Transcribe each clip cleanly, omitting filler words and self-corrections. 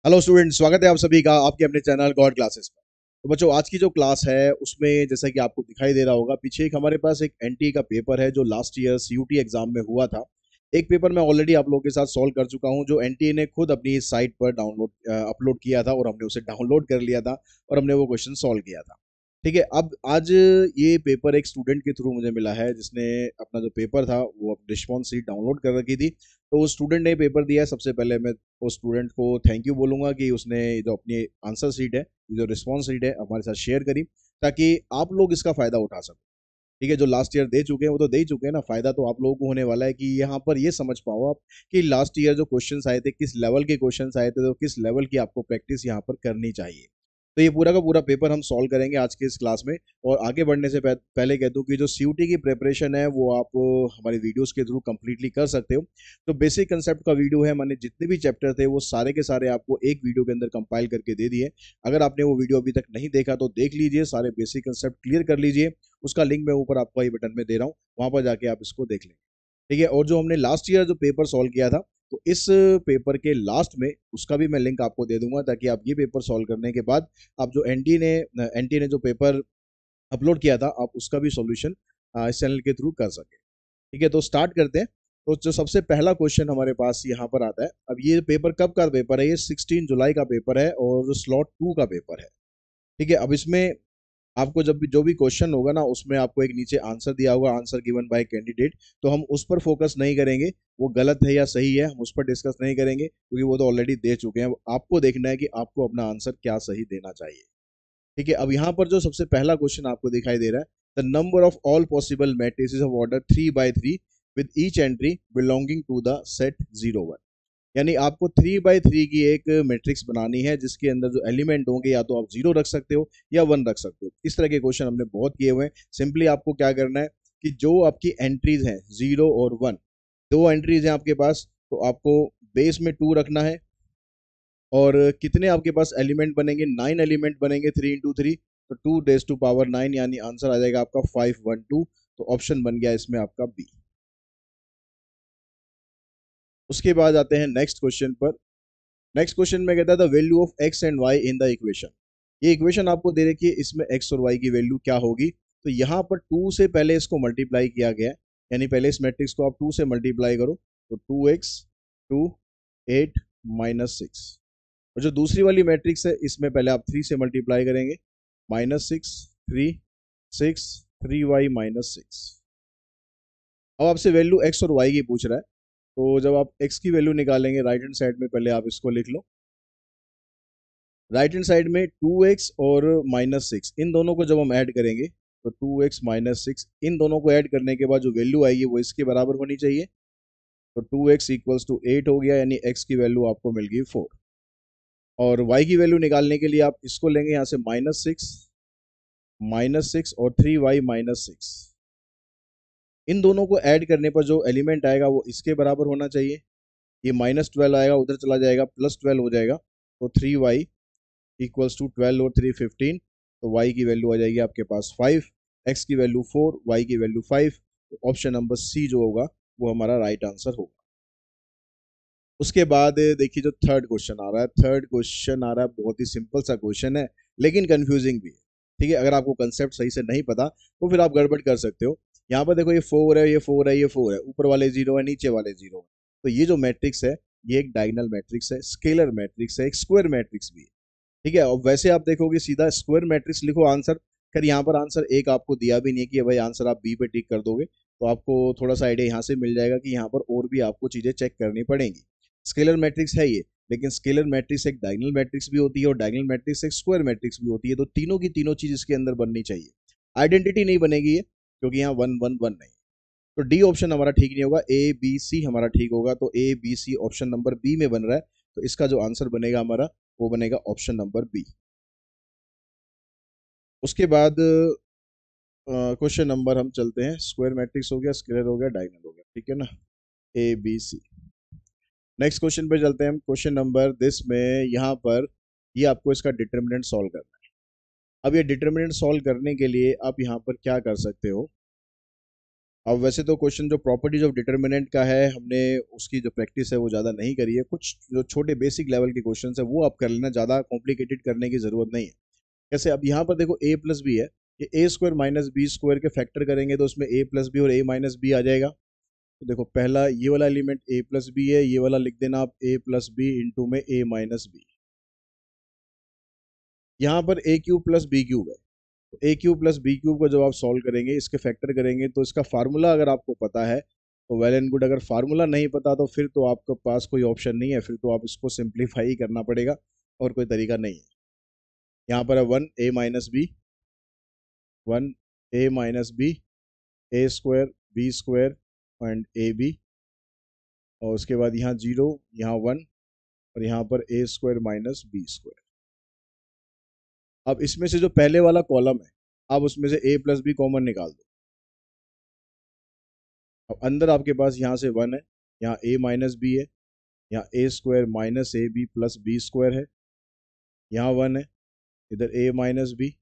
Hello student, स्वागत है आप सभी का आपके अपने चैनल गॉड क्लासेस पर। तो बच्चों, आज की जो क्लास है उसमें जैसा कि आपको दिखाई दे रहा होगा, पीछे एक हमारे पास एक एनटी का पेपर है जो लास्ट ईयर सीयूटी एग्जाम में हुआ था। एक पेपर मैं ऑलरेडी आप लोगों के साथ सॉल्व कर चुका हूं, जो एनटीए ने खुद अपनी साइट पर डाउनलोड अपलोड किया था और हमने उसे डाउनलोड कर लिया था और हमने वो क्वेश्चन सॉल्व किया था। ठीक है, अब आज ये पेपर एक स्टूडेंट के थ्रू मुझे मिला है जिसने अपना जो पेपर था वो रिस्पॉन्स शीट डाउनलोड कर रखी थी। तो उस स्टूडेंट ने पेपर दिया है। सबसे पहले मैं उस स्टूडेंट को थैंक यू बोलूंगा कि उसने जो अपनी आंसर शीट है, जो रिस्पॉन्स शीट है, हमारे साथ शेयर करी, ताकि आप लोग इसका फायदा उठा सको। ठीक है, जो लास्ट ईयर दे चुके हैं वो तो दे ही चुके हैं ना, फायदा तो आप लोगों को होने वाला है कि यहाँ पर ये समझ पाओ आप कि लास्ट ईयर जो क्वेश्चंस आए थे, किस लेवल के क्वेश्चंस आए थे, तो किस लेवल की आपको प्रैक्टिस यहाँ पर करनी चाहिए। तो ये पूरा का पूरा पेपर हम सॉल्व करेंगे आज के इस क्लास में। और आगे बढ़ने से पहले कह दूं कि जो सीयूटी की प्रिपरेशन है वो आप हमारी वीडियोस के थ्रू कंप्लीटली कर सकते हो। तो बेसिक कंसेप्ट का वीडियो है, मैंने जितने भी चैप्टर थे वो सारे के सारे आपको एक वीडियो के अंदर कंपाइल करके दे दिए। अगर आपने वो वीडियो अभी तक नहीं देखा तो देख लीजिए, सारे बेसिक कंसेप्ट क्लियर कर लीजिए। उसका लिंक मैं ऊपर आपको ये बटन में दे रहा हूँ, वहां पर जाके आप इसको देख लें। ठीक है, और जो हमने लास्ट ईयर जो पेपर सॉल्व किया था, तो इस पेपर के लास्ट में उसका भी मैं लिंक आपको दे दूंगा, ताकि आप ये पेपर सॉल्व करने के बाद आप जो एनटी ने जो पेपर अपलोड किया था, आप उसका भी सॉल्यूशन इस चैनल के थ्रू कर सके। ठीक है, तो स्टार्ट करते हैं। तो जो सबसे पहला क्वेश्चन हमारे पास यहाँ पर आता है, अब ये पेपर कब का पेपर है? ये 16 जुलाई का पेपर है और स्लॉट 2 का पेपर है। ठीक है, अब इसमें आपको जब भी जो भी क्वेश्चन होगा ना, उसमें आपको एक नीचे आंसर दिया होगा, आंसर गिवन बाय कैंडिडेट। तो हम उस पर फोकस नहीं करेंगे, वो गलत है या सही है हम उस पर डिस्कस नहीं करेंगे, क्योंकि वो तो ऑलरेडी दे चुके हैं। आपको देखना है कि आपको अपना आंसर क्या सही देना चाहिए। ठीक है, अब यहाँ पर जो सबसे पहला क्वेश्चन आपको दिखाई दे रहा है, the number of all possible matrices of order 3 by 3 with each entry belonging to the set 0 1। यानी आपको 3 by 3 की एक मैट्रिक्स बनानी है जिसके अंदर जो एलिमेंट होंगे या तो आप 0 रख सकते हो या 1 रख सकते हो। इस तरह के क्वेश्चन हमने बहुत किए हुए हैं। सिंपली आपको क्या करना है कि जो आपकी एंट्रीज हैं 0 और 1, दो एंट्रीज हैं आपके पास, तो आपको बेस में 2 रखना है। और कितने आपके पास एलिमेंट बनेंगे? 9 एलिमेंट बनेंगे, 3 into 3, तो 2 raised to power 9, यानी आंसर आ जाएगा आपका 512। तो ऑप्शन बन गया इसमें आपका बी। उसके बाद आते हैं नेक्स्ट क्वेश्चन पर। नेक्स्ट क्वेश्चन में कहता है the value of x and y in the equation. ये इक्वेशन आपको दे रखी है, इसमें एक्स और वाई की वैल्यू क्या होगी? तो यहाँ पर 2 से पहले इसको मल्टीप्लाई किया गया है, यानी पहले इस मैट्रिक्स को आप 2 से मल्टीप्लाई करो, तो 2x 2 8 -6। और जो दूसरी वाली मैट्रिक्स है, इसमें पहले आप 3 से मल्टीप्लाई करेंगे, -6 3 6 3y -6। अब आपसे वैल्यू एक्स और वाई की पूछ रहा है, तो जब आप एक्स की वैल्यू निकालेंगे राइट हैंड साइड में, पहले आप इसको लिख लो। राइट हैंड साइड में 2x और -6, इन दोनों को जब हम ऐड करेंगे, तो 2x -6, इन दोनों को ऐड करने के बाद जो वैल्यू आएगी वो इसके बराबर होनी चाहिए। तो 2x = 8 हो गया, यानी x की वैल्यू आपको मिल गई 4। और y की वैल्यू निकालने के लिए आप इसको लेंगे यहाँ से -6 और 3y -6, इन दोनों को ऐड करने पर जो एलिमेंट आएगा वो इसके बराबर होना चाहिए। ये -12 आएगा, उधर चला जाएगा, +12 हो जाएगा, तो 3y = 12 और 3 15। तो y की वैल्यू आ जाएगी आपके पास 5, x की वैल्यू 4, y की वैल्यू 5। तो ऑप्शन नंबर सी जो होगा वो हमारा राइट आंसर होगा। उसके बाद देखिए जो थर्ड क्वेश्चन आ रहा है, थर्ड क्वेश्चन आ रहा है, बहुत ही सिंपल सा क्वेश्चन है लेकिन कंफ्यूजिंग भी है। ठीक है, अगर आपको कंसेप्ट सही से नहीं पता तो फिर आप गड़बड़ कर सकते हो। यहाँ पर देखो, ये 4 है, ये 4 है, ये 4 है, ऊपर वाले 0 है, नीचे वाले 0 है। तो ये जो मैट्रिक्स है, ये एक डायगोनल मैट्रिक्स है, स्केलर मैट्रिक्स है, एक स्क्वायर मैट्रिक्स भी है। ठीक है, और वैसे आप देखोगे सीधा स्क्वायर मैट्रिक्स लिखो आंसर। खैर यहाँ पर आंसर एक आपको दिया भी नहीं है कि भाई आंसर आप बी पे टिक कर दोगे, तो आपको थोड़ा सा आइडिया यहाँ से मिल जाएगा कि यहाँ पर और भी आपको चीजें चेक करनी पड़ेंगी। स्केलर मैट्रिक्स है ये, लेकिन स्केलर मैट्रिक्स एक डायगोनल मैट्रिक्स भी होती है और डायगोनल मैट्रिक्स एक स्क्वायर मैट्रिक्स भी होती है। तो तीनों की तीनों चीज इसके अंदर बननी चाहिए। आइडेंटिटी नहीं बनेगी ये, क्योंकि यहाँ 1 1 1 नहीं। तो डी ऑप्शन हमारा ठीक नहीं होगा, ए बी सी हमारा ठीक होगा। तो a b c option number b में बन रहा है, तो इसका जो आंसर बनेगा हमारा वो बनेगा ऑप्शन नंबर बी। उसके बाद क्वेश्चन नंबर हम चलते हैं, स्क्वायर मैट्रिक्स हो गया, स्केलर हो गया, डायगोनल हो गया, ठीक है ना, a b c. Next question पे चलते हैं हम, क्वेश्चन नंबर दिस में। यहाँ पर ये आपको इसका डिटर्मिनेंट सॉल्व करना है। अब ये डिटर्मिनेंट सॉल्व करने के लिए आप यहाँ पर क्या कर सकते हो, अब वैसे तो क्वेश्चन जो प्रॉपर्टीज ऑफ डिटर्मिनेंट का है, हमने उसकी जो प्रैक्टिस है वो ज़्यादा नहीं करी है। कुछ जो छोटे बेसिक लेवल के क्वेश्चन है वो आप कर लेना, ज़्यादा कॉम्प्लिकेटेड करने की ज़रूरत नहीं है। जैसे अब यहाँ पर देखो a प्लस बी है, ये ए स्क्वायर माइनस बी स्क्वायर के फैक्टर करेंगे तो उसमें a प्लस बी और a माइनस बी आ जाएगा। तो देखो पहला ये वाला एलिमेंट a प्लस बी है, ये वाला लिख देना आप a प्लस बी इंटू में a माइनस बी। यहाँ पर a cube plus b cube है, तो a cube plus b cube को जब आप सॉल्व करेंगे, इसके फैक्टर करेंगे, तो इसका फार्मूला अगर आपको पता है तो वेल एंड गुड। अगर फार्मूला नहीं पता तो फिर तो आपके पास कोई ऑप्शन नहीं है, फिर तो आप इसको सिंप्लीफाई करना पड़ेगा और कोई तरीका नहीं है। यहाँ पर है one a minus b, one a minus b, a square b square and a b, और उसके बाद यहाँ जीरो, यहाँ वन, और यहाँ पर ए स्क्वायर माइनस बी स्क्वायर। अब इसमें से जो पहले वाला कॉलम है, आप उसमें से ए प्लस बी कॉमन निकाल दो। अब अंदर आपके पास यहाँ से वन है, यहाँ ए माइनस बी है, यहाँ a square minus a b plus b square है, यहाँ वन है, इधर a minus b,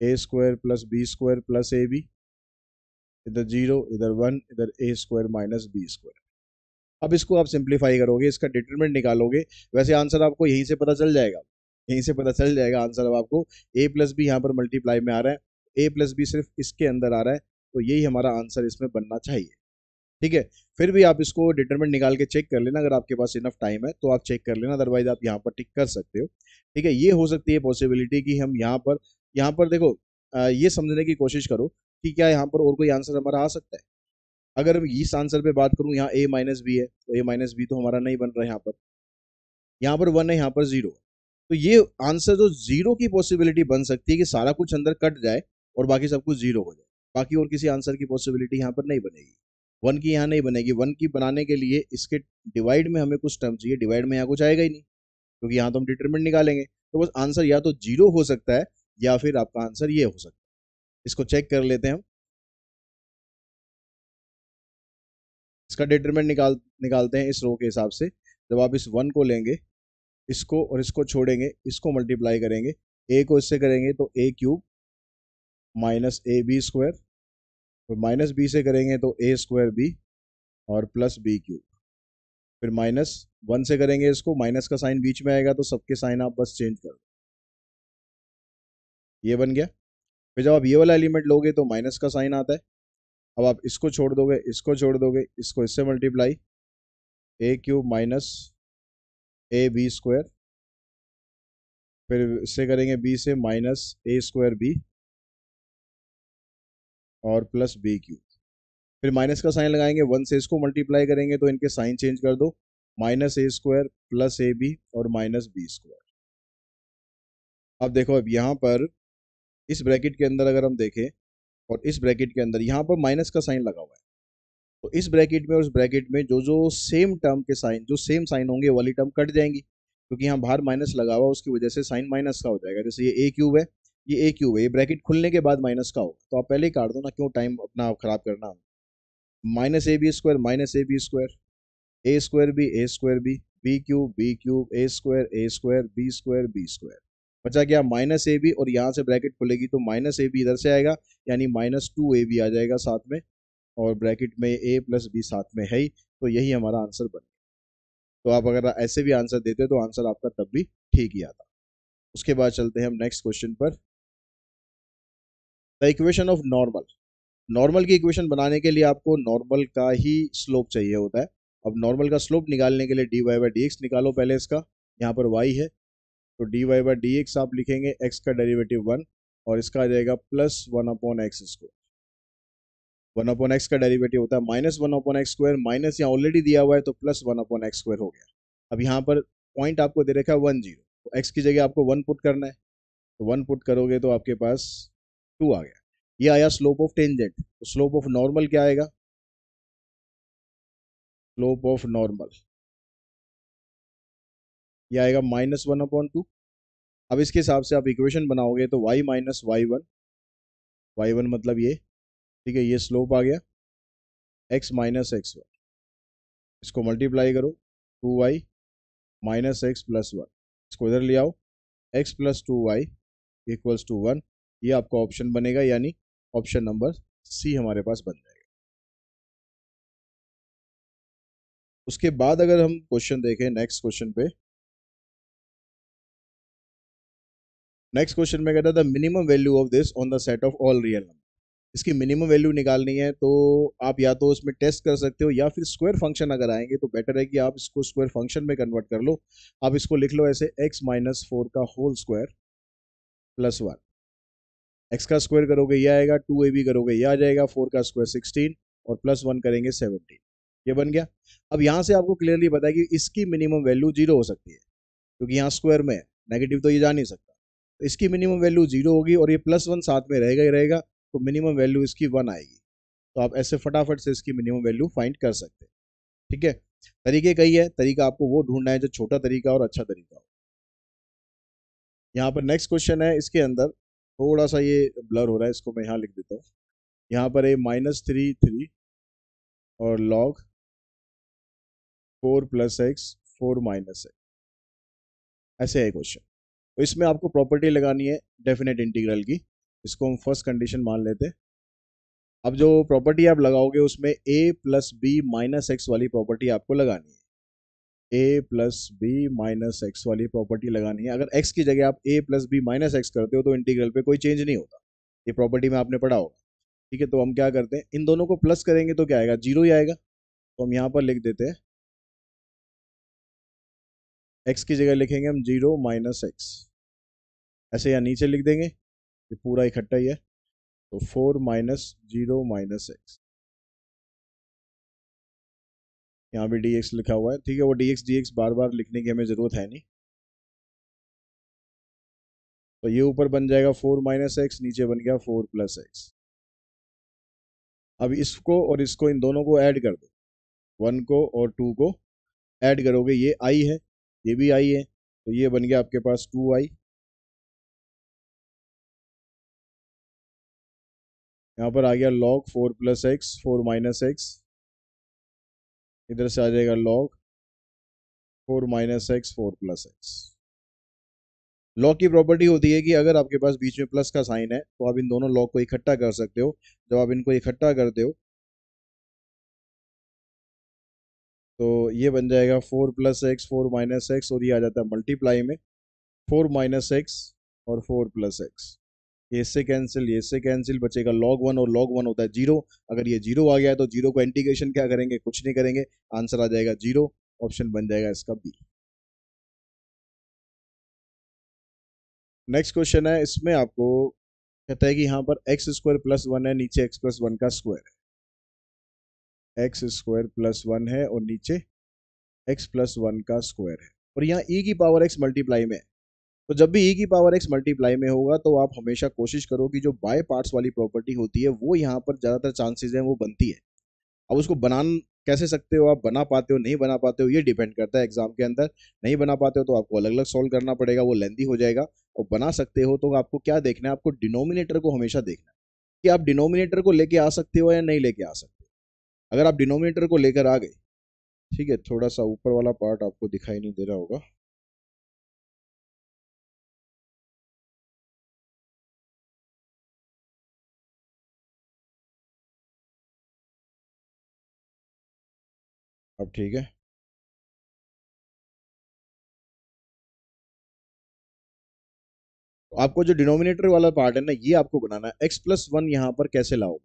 a square plus b square plus a b, इधर जीरो, इधर वन, इधर a square minus b square. अब इसको आप सिंप्लीफाई करोगे, इसका डिटरमिनेंट निकालोगे। वैसे आंसर आपको यहीं से पता चल जाएगा, यहीं से पता चल जाएगा आंसर। अब आपको ए प्लस बी यहाँ पर मल्टीप्लाई में आ रहा है, ए प्लस बी सिर्फ इसके अंदर आ रहा है, तो यही हमारा आंसर इसमें बनना चाहिए। ठीक है, फिर भी आप इसको डिटरमिनेंट निकाल के चेक कर लेना, अगर आपके पास इनफ टाइम है तो आप चेक कर लेना, अदरवाइज आप यहाँ पर टिक कर सकते हो। ठीक है, ये हो सकती है पॉसिबिलिटी कि हम यहाँ पर देखो, ये समझने की कोशिश करो कि क्या यहाँ पर और कोई आंसर हमारा आ सकता है। अगर मैं इस आंसर पे बात करूँ, यहाँ ए माइनस बी है, तो ए माइनस बी तो हमारा नहीं बन रहा है, यहाँ पर वन है, यहाँ पर जीरो। तो ये आंसर जो जीरो की पॉसिबिलिटी बन सकती है कि सारा कुछ अंदर कट जाए और बाकी सब कुछ जीरो हो जाए, बाकी और किसी आंसर की पॉसिबिलिटी यहाँ पर नहीं बनेगी। वन की यहाँ नहीं बनेगी, वन की बनाने के लिए इसके डिवाइड में हमें कुछ टर्म चाहिए, डिवाइड में यहाँ कुछ आएगा ही नहीं, क्योंकि यहाँ तो हम डिटरमिनेंट निकालेंगे। तो बस आंसर या तो जीरो हो सकता है या फिर आपका आंसर ये हो सकता है। इसको चेक कर लेते हैं हम। इसका डिटरमिनेंट निकालते हैं इस रो के हिसाब से। जब आप इस वन को लेंगे, इसको और इसको छोड़ेंगे, इसको मल्टीप्लाई करेंगे, ए को इससे करेंगे तो a cube minus a b square, और माइनस बी से करेंगे तो ए स्क्वायर बी और प्लस बी क्यूब। फिर माइनस वन से करेंगे, इसको माइनस का साइन बीच में आएगा तो सबके साइन आप बस चेंज कर दो, ये बन गया। फिर जब आप ये वाला एलिमेंट लोगे तो माइनस का साइन आता है। अब आप इसको छोड़ दोगे, इसको छोड़ दोगे, इसको इससे multiply, a cube minus a b square, फिर इससे करेंगे बी से माइनस ए स्क्वायर बी और प्लस बी क्यूब। फिर माइनस का साइन लगाएंगे, वन से इसको मल्टीप्लाई करेंगे तो इनके साइन चेंज कर दो, minus a square plus a b और माइनस बी स्क्वायर। अब देखो, अब यहाँ पर इस ब्रैकेट के अंदर अगर हम देखें, और इस ब्रैकेट के अंदर यहाँ पर माइनस का साइन लगा हुआ है, तो इस ब्रैकेट में और उस ब्रैकेट में जो जो सेम टर्म के साइन, जो सेम साइन होंगे वाली टर्म कट जाएंगी, क्योंकि यहाँ बाहर माइनस लगा हुआ, उसकी वजह से साइन माइनस का हो जाएगा। जैसे ये ए क्यूब है, ये ए क्यूब है, ये ब्रैकेट खुलने के बाद माइनस का होगा, तो आप पहले ही काट दो ना, क्यों टाइम अपना खराब करना। Minus a b square, a square b, a square b cube a square b square. बचा क्या, माइनस ए बी, और यहाँ से ब्रैकेट खुलेगी तो माइनस ए बी इधर से आएगा, यानी माइनस टू ए बी आ जाएगा साथ में, और ब्रैकेट में ए प्लस बी साथ में है ही, तो यही हमारा आंसर बन गया। तो आप अगर ऐसे भी आंसर देते तो आंसर आपका तब भी ठीक ही आता। उसके बाद चलते हैं हम नेक्स्ट क्वेश्चन पर। The equation of normal. Normal की इक्वेशन बनाने के लिए आपको नॉर्मल का ही स्लोप चाहिए होता है। अब नॉर्मल का स्लोप निकालने के लिए d y by d x निकालो पहले इसका। यहाँ पर y है, तो d y by d x आप लिखेंगे, x का डेरिवेटिव वन, और इसका आ जाएगा plus one upon x square. One upon x का डेरिवेटिव होता है minus one upon x square, minus यहाँ ऑलरेडी दिया हुआ है तो plus one upon x square हो गया। अब यहाँ पर पॉइंट आपको दे रखा है वन जीरो, तो एक्स की जगह आपको वन पुट करना है, तो वन पुट करोगे तो आपके पास टू आ गया। ये आया स्लोप ऑफ टेंजेंट। तो स्लोप ऑफ नॉर्मल क्या आएगा, स्लोप ऑफ नॉर्मल ये आएगा माइनस वन अपॉन टू। अब इसके हिसाब से आप इक्वेशन बनाओगे तो y माइनस वाई वन मतलब ये, ठीक है, ये स्लोप आ गया, x माइनस एक्स वन, इसको मल्टीप्लाई करो, two y minus x plus one, इसको इधर ले आओ, x plus two y equals to one. ये आपका ऑप्शन बनेगा, यानी ऑप्शन नंबर सी हमारे पास बन जाएगा। उसके बाद अगर हम क्वेश्चन देखें नेक्स्ट क्वेश्चन पे, नेक्स्ट क्वेश्चन में कहता है the minimum value of this on the set of all real number. इसकी मिनिमम वैल्यू निकालनी है, तो आप या तो उसमें टेस्ट कर सकते हो या फिर स्क्वायर फंक्शन अगर आएंगे तो बेटर है कि आप इसको स्क्वायर फंक्शन में कन्वर्ट कर लो। आप इसको लिख लो ऐसे x-4 का होल स्क्वायर प्लस 1। एक्स का स्क्वायर करोगे ये आएगा, 2ab करोगे ये आ जाएगा, 4 का स्क्वायर 16 और प्लस 1 करेंगे 17। ये बन गया। अब यहाँ से आपको क्लियरली पता है कि इसकी मिनिमम वैल्यू जीरो हो सकती है, क्योंकि यहाँ स्क्वायर में है, नेगेटिव तो ये जा नहीं सकता। तो इसकी मिनिमम वैल्यू जीरो होगी और ये प्लस 1 साथ में रहेगा ही रहेगा, तो मिनिमम वैल्यू इसकी 1 आएगी। तो आप ऐसे फटाफट से इसकी मिनिमम वैल्यू फाइंड कर सकते हैं। ठीक है, तरीके कई है, तरीका आपको वो ढूंढना है जो छोटा तरीका और अच्छा तरीका हो। यहाँ पर नेक्स्ट क्वेश्चन है, इसके अंदर थोड़ा सा ये ब्लर हो रहा है, इसको मैं यहाँ लिख देता हूँ। यहाँ पर है -3 और log 4 + x 4 - x, ऐसे है क्वेश्चन। तो इसमें आपको प्रॉपर्टी लगानी है डेफिनेट इंटीग्रल की। इसको हम फर्स्ट कंडीशन मान लेते हैं। अब जो प्रॉपर्टी आप लगाओगे उसमें a + b - x वाली प्रॉपर्टी आपको लगानी है। a + b - x वाली प्रॉपर्टी लगानी है। अगर x की जगह आप a + b - x करते हो तो इंटीग्रल पे कोई चेंज नहीं होता, ये प्रॉपर्टी में आपने पढ़ा होगा। ठीक है, तो हम क्या करते हैं, इन दोनों को प्लस करेंगे तो क्या आएगा, जीरो ही आएगा। तो हम यहाँ पर लिख देते हैं, x की जगह लिखेंगे हम 0 - x, ऐसे यहाँ नीचे लिख देंगे, ये पूरा इकट्ठा ही है। तो 4 - 0 - x, यहाँ भी dx लिखा हुआ है। ठीक है, वो dx बार बार लिखने की हमें जरूरत है नहीं। तो ये ऊपर बन जाएगा 4 - x, नीचे बन गया 4 + x। अब इसको और इसको, इन दोनों को ऐड कर दो, 1 को और 2 को ऐड करोगे, ये i है, ये भी i है, तो ये बन गया आपके पास 2i। यहाँ पर आ गया log 4 + x 4 - x, इधर से आ जाएगा log 4 - x 4 + x। लॉग की प्रॉपर्टी होती है कि अगर आपके पास बीच में प्लस का साइन है तो आप इन दोनों लॉग को इकट्ठा कर सकते हो। जब आप इनको इकट्ठा करते हो तो ये बन जाएगा 4 + x 4 - x, और ये आ जाता है मल्टीप्लाई में 4 - x और 4 + x। ये इससे कैंसिल, ये इससे कैंसिल, बचेगा log 1, और log 1 होता है जीरो। अगर ये जीरो आ गया है तो जीरो को इंटीग्रेशन क्या करेंगे, कुछ नहीं करेंगे, आंसर आ जाएगा जीरो। ऑप्शन बन जाएगा इसका बी। नेक्स्ट क्वेश्चन है, इसमें आपको कहता है कि यहाँ पर x² + 1 है, नीचे x+1 का स्क्वायर है। x² + 1 है और नीचे x+1 का स्क्वायर है, और यहाँ e की पावर x मल्टीप्लाई में है। तो जब भी e की पावर x मल्टीप्लाई में होगा तो आप हमेशा कोशिश करो कि जो बाय पार्ट्स वाली प्रॉपर्टी होती है वो यहाँ पर ज्यादातर चांसेस हैं वो बनती है। अब उसको बना कैसे सकते हो, आप बना पाते हो नहीं बना पाते हो, ये डिपेंड करता है एग्जाम के अंदर। नहीं बना पाते हो तो आपको अलग अलग सॉल्व करना पड़ेगा, वो लेंदी हो जाएगा। और बना सकते हो तो आपको क्या देखना है, आपको डिनोमिनेटर को हमेशा देखना है कि आप डिनोमिनेटर को लेके आ सकते हो या नहीं लेके आ सकते। अगर आप डिनोमिनेटर को लेकर आ गए, ठीक है, थोड़ा सा ऊपर वाला पार्ट आपको दिखाई नहीं दे रहा होगा, अब ठीक है। तो आपको जो डिनोमिनेटर वाला पार्ट है ना, ये आपको बनाना है। x+1 यहाँ पर कैसे लाओगे,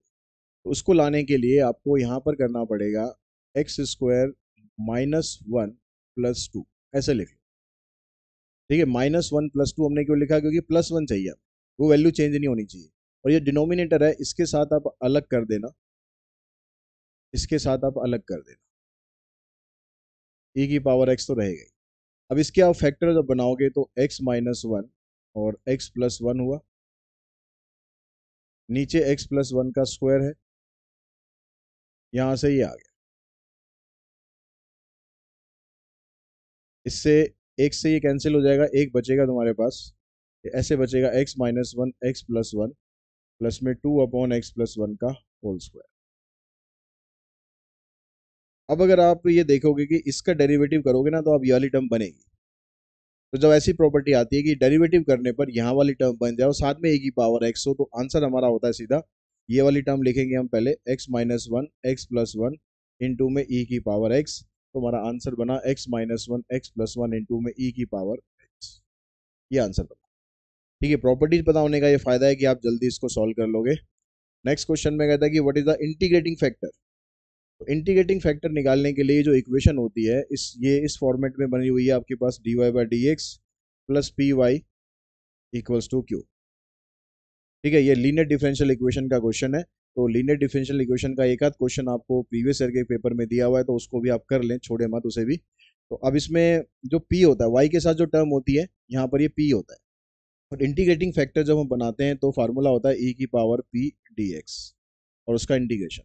तो उसको लाने के लिए आपको यहाँ पर करना पड़ेगा x² - 1 + 2, ऐसे लिख लो। ठीक है, -1 + 2 हमने क्यों लिखा, क्योंकि +1 चाहिए हमें, वो वैल्यू चेंज नहीं होनी चाहिए। और ये डिनोमिनेटर है, इसके साथ आप अलग कर देना, इसके साथ आप अलग कर देना, e की पावर x तो रहेगा ही। अब इसके आप फैक्टर जब बनाओगे तो x-1 और x+1 हुआ, नीचे x+1 का स्क्वायर है, यहां से ये आ गया। इससे एक से ये कैंसिल हो जाएगा, एक बचेगा तुम्हारे पास, ऐसे बचेगा x-1 x+1 प्लस में 2/x+1 का होल स्क्वायर। अब अगर आप ये देखोगे कि इसका डेरिवेटिव करोगे ना तो अब ये वाली टर्म बनेगी। तो जब ऐसी प्रॉपर्टी आती है कि डेरिवेटिव करने पर यहाँ वाली टर्म बन जाए और साथ में e की पावर x हो, तो आंसर हमारा होता है सीधा, ये वाली टर्म लिखेंगे हम पहले x-1 x+1 इंटू में e की पावर x, तो हमारा आंसर बना x minus one x plus one into में e की पावर x। ये आंसर बना। ठीक है, प्रॉपर्टीज पता होने का ये फायदा है कि आप जल्दी इसको सॉल्व कर लोगे। नेक्स्ट क्वेश्चन में कहता है कि what is the integrating factor. तो इंटीग्रेटिंग फैक्टर निकालने के लिए जो इक्वेशन होती है इस फॉर्मेट में बनी हुई है आपके पास dy by d x plus p y equals to q. ठीक है, ये लीनियर डिफरेंशियल इक्वेशन का क्वेश्चन है। तो लीनियर डिफरेंशियल इक्वेशन का एक आध क्वेश्चन आपको प्रीवियस ईयर के पेपर में दिया हुआ है, तो उसको भी आप कर लें, छोड़े मत उसे भी। तो अब इसमें जो p होता है, y के साथ जो टर्म होती है यहाँ पर ये p होता है। और इंटीग्रेटिंग फैक्टर जब हम बनाते हैं तो फार्मूला होता है e की पावर p dx और उसका इंटीग्रेशन।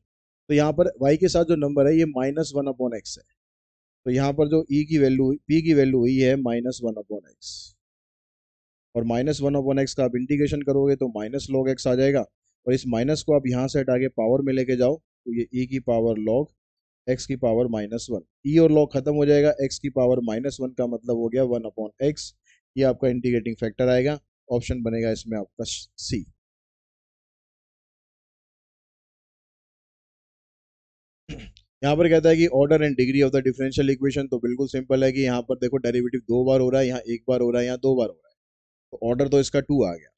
तो यहाँ पर y के साथ जो नंबर है ये माइनस वन अपॉन एक्स है। तो यहाँ पर जो e की वैल्यू p की वैल्यू हुई है माइनस वन अपॉन एक्स, और माइनस वन अपॉन एक्स का आप इंटीग्रेशन करोगे तो माइनस लॉग एक्स आ जाएगा। और इस माइनस को आप यहाँ से हटा के पावर में लेके जाओ तो ये e की पावर लॉग एक्स की पावर माइनस वन, ई और लॉग खत्म हो जाएगा, एक्स की पावर माइनस वन का मतलब हो गया वन अपॉन एक्स। ये आपका इंटीग्रेटिंग फैक्टर आएगा। ऑप्शन बनेगा इसमें आपका सी। यहाँ पर कहता है कि order and degree of the differential equation. तो बिल्कुल सिंपल है कि यहाँ पर देखो डेरिवेटिव दो बार हो रहा है, यहाँ एक बार हो रहा है, यहाँ दो बार हो रहा है। तो ऑर्डर तो इसका टू आ गया।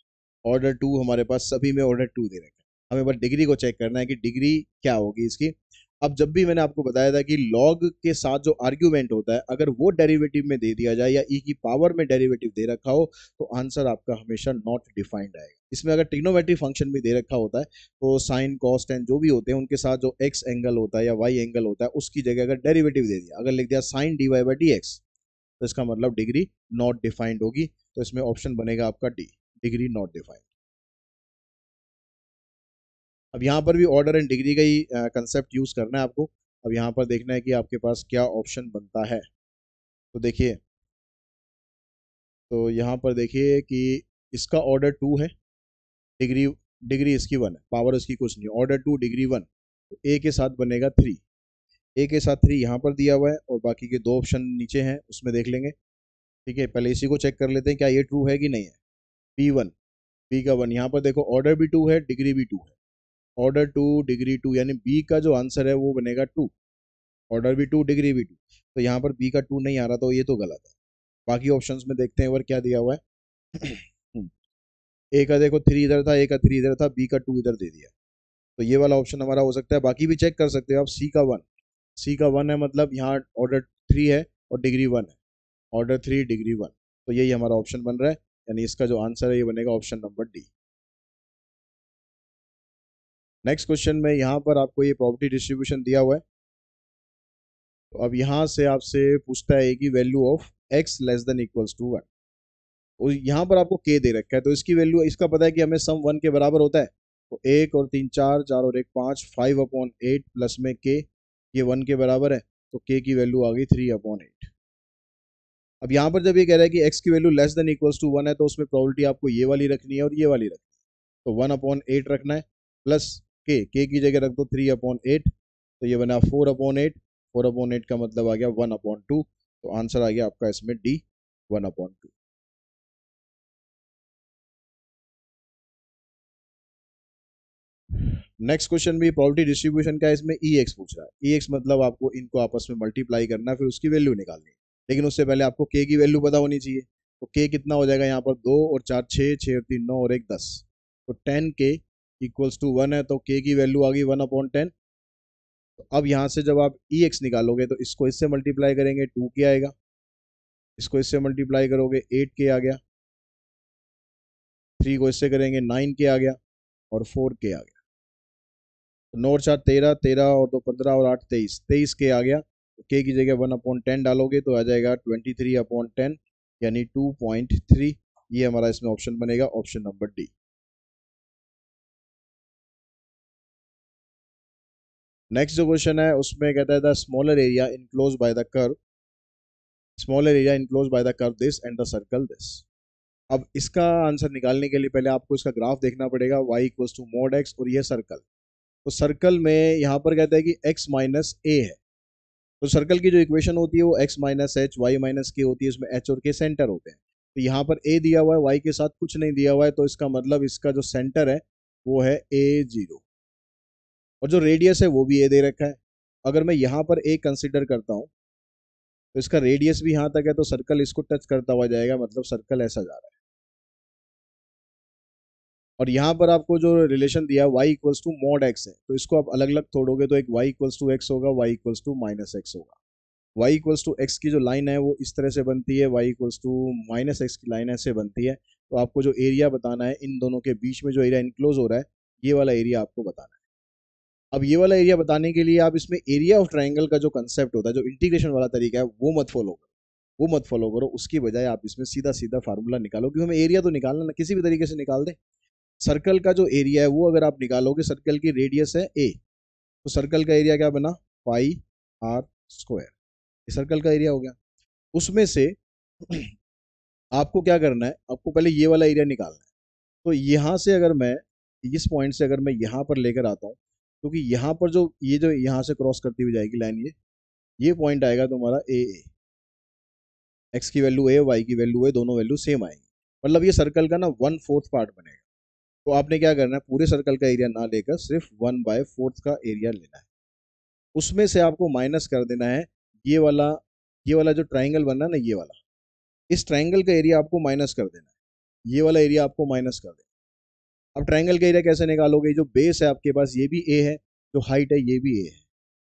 ऑर्डर टू हमारे पास सभी में ऑर्डर टू दे रखा है। हमें बस डिग्री को चेक करना है कि डिग्री क्या होगी इसकी। अब जब भी मैंने आपको बताया था कि लॉग के साथ जो आर्ग्यूमेंट होता है अगर वो डेरिवेटिव में दे दिया जाए या ई की पावर में डेरिवेटिव दे रखा हो तो आंसर आपका हमेशा नॉट डिफाइंड आएगा। इसमें अगर ट्रिग्नोमेट्री फंक्शन भी दे रखा होता है तो साइन कॉस टेन जो भी होते हैं उनके साथ जो एक्स एंगल होता है या वाई एंगल होता है उसकी जगह अगर डेरिवेटिव दे दिया, अगर लिख दिया sine d y by d x, तो इसका मतलब डिग्री नॉट डिफाइंड होगी। तो इसमें ऑप्शन बनेगा आपका डी, डिग्री नॉट डिफाइंड। अब यहाँ पर भी ऑर्डर एंड डिग्री का ही कंसेप्ट यूज करना है आपको। अब यहाँ पर देखना है कि आपके पास क्या ऑप्शन बनता है। तो देखिए, तो यहाँ पर देखिए कि इसका ऑर्डर टू है, डिग्री डिग्री इसकी वन है, पावर इसकी कुछ नहीं, ऑर्डर टू डिग्री वन। तो ए के साथ बनेगा थ्री, ए के साथ थ्री यहाँ पर दिया हुआ है और बाकी के दो ऑप्शन नीचे हैं उसमें देख लेंगे। ठीक है, पहले इसी को चेक कर लेते हैं क्या ये ट्रू है कि नहीं है। पी वन, पी का वन, यहाँ पर देखो ऑर्डर भी टू है डिग्री भी टू है। ऑर्डर टू डिग्री टू यानी बी का जो आंसर है वो बनेगा टू। ऑर्डर भी टू डिग्री भी टू, तो यहाँ पर बी का टू नहीं आ रहा, तो ये तो गलत है। बाकी ऑप्शंस में देखते हैं और क्या दिया हुआ है। ए का देखो थ्री इधर था, ए का थ्री इधर था, बी का टू इधर दे दिया, तो ये वाला ऑप्शन हमारा हो सकता है। बाकी भी चेक कर सकते हो आप। सी का वन, सी का वन है मतलब यहाँ ऑर्डर थ्री है और डिग्री वन है, ऑर्डर थ्री डिग्री वन, तो यही हमारा ऑप्शन बन रहा है। यानी इसका जो आंसर है ये बनेगा option number D. Next question में यहाँ पर आपको ये प्रॉपर्टी डिस्ट्रीब्यूशन दिया हुआ है। तो अब यहाँ से आपसे पूछता है कि value of x less than equals to one. और यहाँ पर आपको k दे रखा है, तो इसकी वैल्यू, इसका पता है कि हमें सम वन के बराबर होता है। तो एक और तीन चार, चार और एक पाँच, फाइव अपॉन एट प्लस में k, ये वन के बराबर है, तो k की वैल्यू आ गई थ्री अपॉन एट। अब यहाँ पर जब ये कह रहा है कि x की value less than equals to one है तो उसमें प्रोबेबिलिटी आपको ये वाली रखनी है और ये वाली रखनी है। तो वन अपॉन एट रखना है प्लस k की जगह रख दो थ्री अपॉन एट, तो ये बना four upon eight. Four upon eight का मतलब आ गया वन अपॉन टू, तो आंसर आ गया आपका इसमें D, one upon two. Next question भी प्रोबेबिलिटी डिस्ट्रीब्यूशन का है, इसमें ई एक्स पूछ रहा है। ई एक्स मतलब आपको इनको आपस में मल्टीप्लाई करना है फिर उसकी वैल्यू निकालनी है, लेकिन उससे पहले आपको के की वैल्यू पता होनी चाहिए। तो के कितना हो जाएगा, यहाँ पर दो और चार छः, छः और तीन नौ और एक दस, तो टेन के इक्वल्स टू वन है, तो के की वैल्यू आ गई वन अपॉन टेन। तो अब यहाँ से जब आप ई एक्स निकालोगे तो इसको इससे मल्टीप्लाई करेंगे टू के आएगा, इसको इससे मल्टीप्लाई करोगे एट के आ गया, थ्री को इससे करेंगे नाइन के आ गया और फोर के आ गया। तो नौ और चार तेरह, तेरह और दो पंद्रह और आठ तेईस, तेईस के आ गया। तो के की जगह वन अपॉन टेन डालोगे तो आ जाएगा ट्वेंटी थ्री अपॉन टेन, यानी टू पॉइंट थ्री। ये हमारा इसमें ऑप्शन बनेगा ऑप्शन नंबर डी। नेक्स्ट जो क्वेश्चन है उसमें कहता है the smaller area enclose by the curve, smaller area enclose by the curve this and the circle this. अब इसका आंसर निकालने के लिए पहले आपको इसका ग्राफ देखना पड़ेगा, y equals to mod x और ये सर्कल। तो सर्कल में यहाँ पर कहता है कि x माइनस ए है, तो सर्कल की जो इक्वेशन होती है वो x minus h y minus k होती है, उसमें h और k सेंटर होते हैं। तो यहाँ पर a दिया हुआ है, y के साथ कुछ नहीं दिया हुआ है, तो इसका मतलब इसका जो सेंटर है वो है a0 और जो रेडियस है वो भी a दे रखा है। अगर मैं यहाँ पर a कंसिडर करता हूँ तो इसका रेडियस भी यहाँ तक है, तो सर्कल इसको टच करता हुआ जाएगा, मतलब सर्कल ऐसा जा रहा है। और यहाँ पर आपको जो रिलेशन दिया y equals to mod x है, तो इसको आप अलग अलग तोड़ोगे तो एक y इक्वल्स टू x होगा, y equals to minus x होगा। y इक्वल्स टू x की जो लाइन है वो इस तरह से बनती है, y equals to minus x की लाइन ऐसे बनती है। तो आपको जो एरिया बताना है इन दोनों के बीच में, जो एरिया इनक्लोज हो रहा है, ये वाला एरिया आपको बताना है। अब ये वाला एरिया बताने के लिए आप इसमें एरिया ऑफ ट्राइंगल का जो कंसेप्ट होता है, जो इंटीग्रेशन वाला तरीका है, वो मत फॉलो करो, वो मत फॉलो करो। उसकी बजाय आप इसमें सीधा सीधा फार्मूला निकालो, क्योंकि हमें एरिया तो निकालना ना, किसी भी तरीके से निकाल दे। सर्कल का जो एरिया है वो अगर आप निकालोगे, सर्कल की रेडियस है a, तो सर्कल का एरिया क्या बना, पाई आर स्क्वायर, ये सर्कल का एरिया हो गया। उसमें से आपको क्या करना है, आपको पहले ये वाला एरिया निकालना है। तो यहाँ से अगर मैं इस पॉइंट से अगर मैं यहाँ पर लेकर आता हूँ, क्योंकि यहाँ पर जो यहाँ से क्रॉस करती हुई जाएगी लाइन, ये पॉइंट आएगा तुम्हारा ए, एक्स की वैल्यू ए, वाई की वैल्यू ए, दोनों वैल्यू सेम आएंगी, मतलब ये सर्कल का ना 1/4 पार्ट बनेगा। तो आपने क्या करना है, पूरे सर्कल का एरिया ना लेकर सिर्फ 1/4 का एरिया लेना है। उसमें से आपको माइनस कर देना है ये वाला, ये वाला जो ट्राइंगल बना ना, ये वाला, इस ट्राइंगल का एरिया आपको माइनस कर देना है, ये वाला एरिया आपको माइनस कर देना है। अब ट्राइंगल का एरिया कैसे निकालोगे, जो बेस है आपके पास ये भी ए है, जो हाइट है ये भी ए है,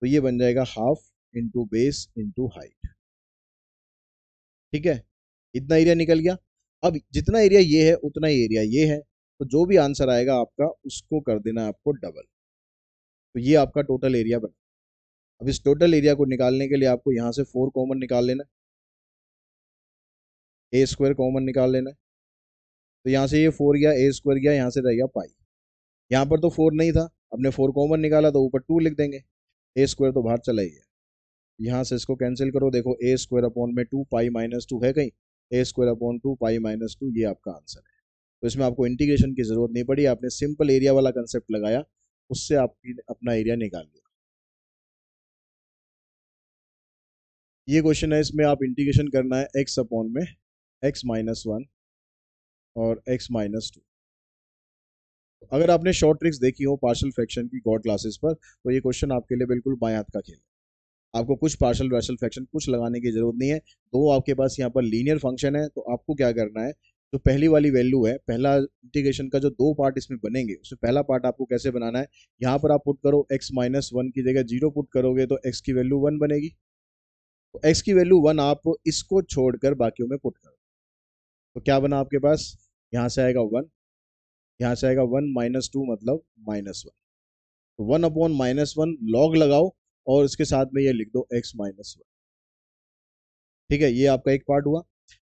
तो ये बन जाएगा half into base into height. ठीक है, इतना एरिया निकल गया। अब जितना एरिया ये है उतना ही एरिया ये है, तो जो भी आंसर आएगा आपका उसको कर देना है आपको डबल। तो ये आपका टोटल एरिया बना। अब इस टोटल एरिया को निकालने के लिए आपको यहाँ से 4 कॉमन निकाल लेना, ए स्क्वायर कॉमन निकाल लेना है। तो यहाँ से ये 4 गया, ए स्क्वायर गया, यहाँ से रह गया पाई। यहाँ पर तो 4 नहीं था, हमने 4 कॉमन निकाला तो ऊपर 2 लिख देंगे, ए स्क्वायर तो बाहर चला ही गया। यहाँ से इसको कैंसिल करो, देखो ए स्क्वायर अपॉन में 2 पाई माइनस 2 है कहीं, ए स्क्वायर अपॉन 2 पाई माइनस 2, ये आपका आंसर है। तो इसमें आपको इंटीग्रेशन की जरूरत नहीं पड़ी, आपने सिंपल एरिया वाला कंसेप्ट लगाया, उससे आपकी अपना एरिया निकाल लिया। ये क्वेश्चन है, इसमें आप इंटीग्रेशन करना है एक्स अपॉन में एक्स माइनस 1 और एक्स माइनस 2। अगर आपने शॉर्ट ट्रिक्स देखी हो पार्शियल फ्रैक्शन की गॉड क्लासेस पर, तो ये क्वेश्चन आपके लिए बिल्कुल बाएं हाथ का खेल है। आपको कुछ पार्शियल रेशनल फ्रैक्शन कुछ लगाने की जरूरत नहीं है। दो आपके पास यहाँ पर लीनियर फंक्शन है, तो आपको क्या करना है, जो पहली वाली वैल्यू है, पहला इंटीग्रेशन का जो दो पार्ट इसमें बनेंगे, उसमें पहला पार्ट आपको कैसे बनाना है, यहाँ पर आप पुट करो एक्स माइनस 1 की जगह 0 पुट करोगे तो एक्स की वैल्यू 1 बनेगी। तो एक्स की वैल्यू 1 आप इसको छोड़कर बाकियों में पुट करो, तो क्या बना आपके पास, यहाँ से आएगा 1, यहाँ से आएगा 1 माइनस 2 मतलब -1। तो 1 अपॉन -1 लॉग लगाओ और इसके साथ में ये लिख दो x -1। ठीक है, ये आपका एक पार्ट हुआ।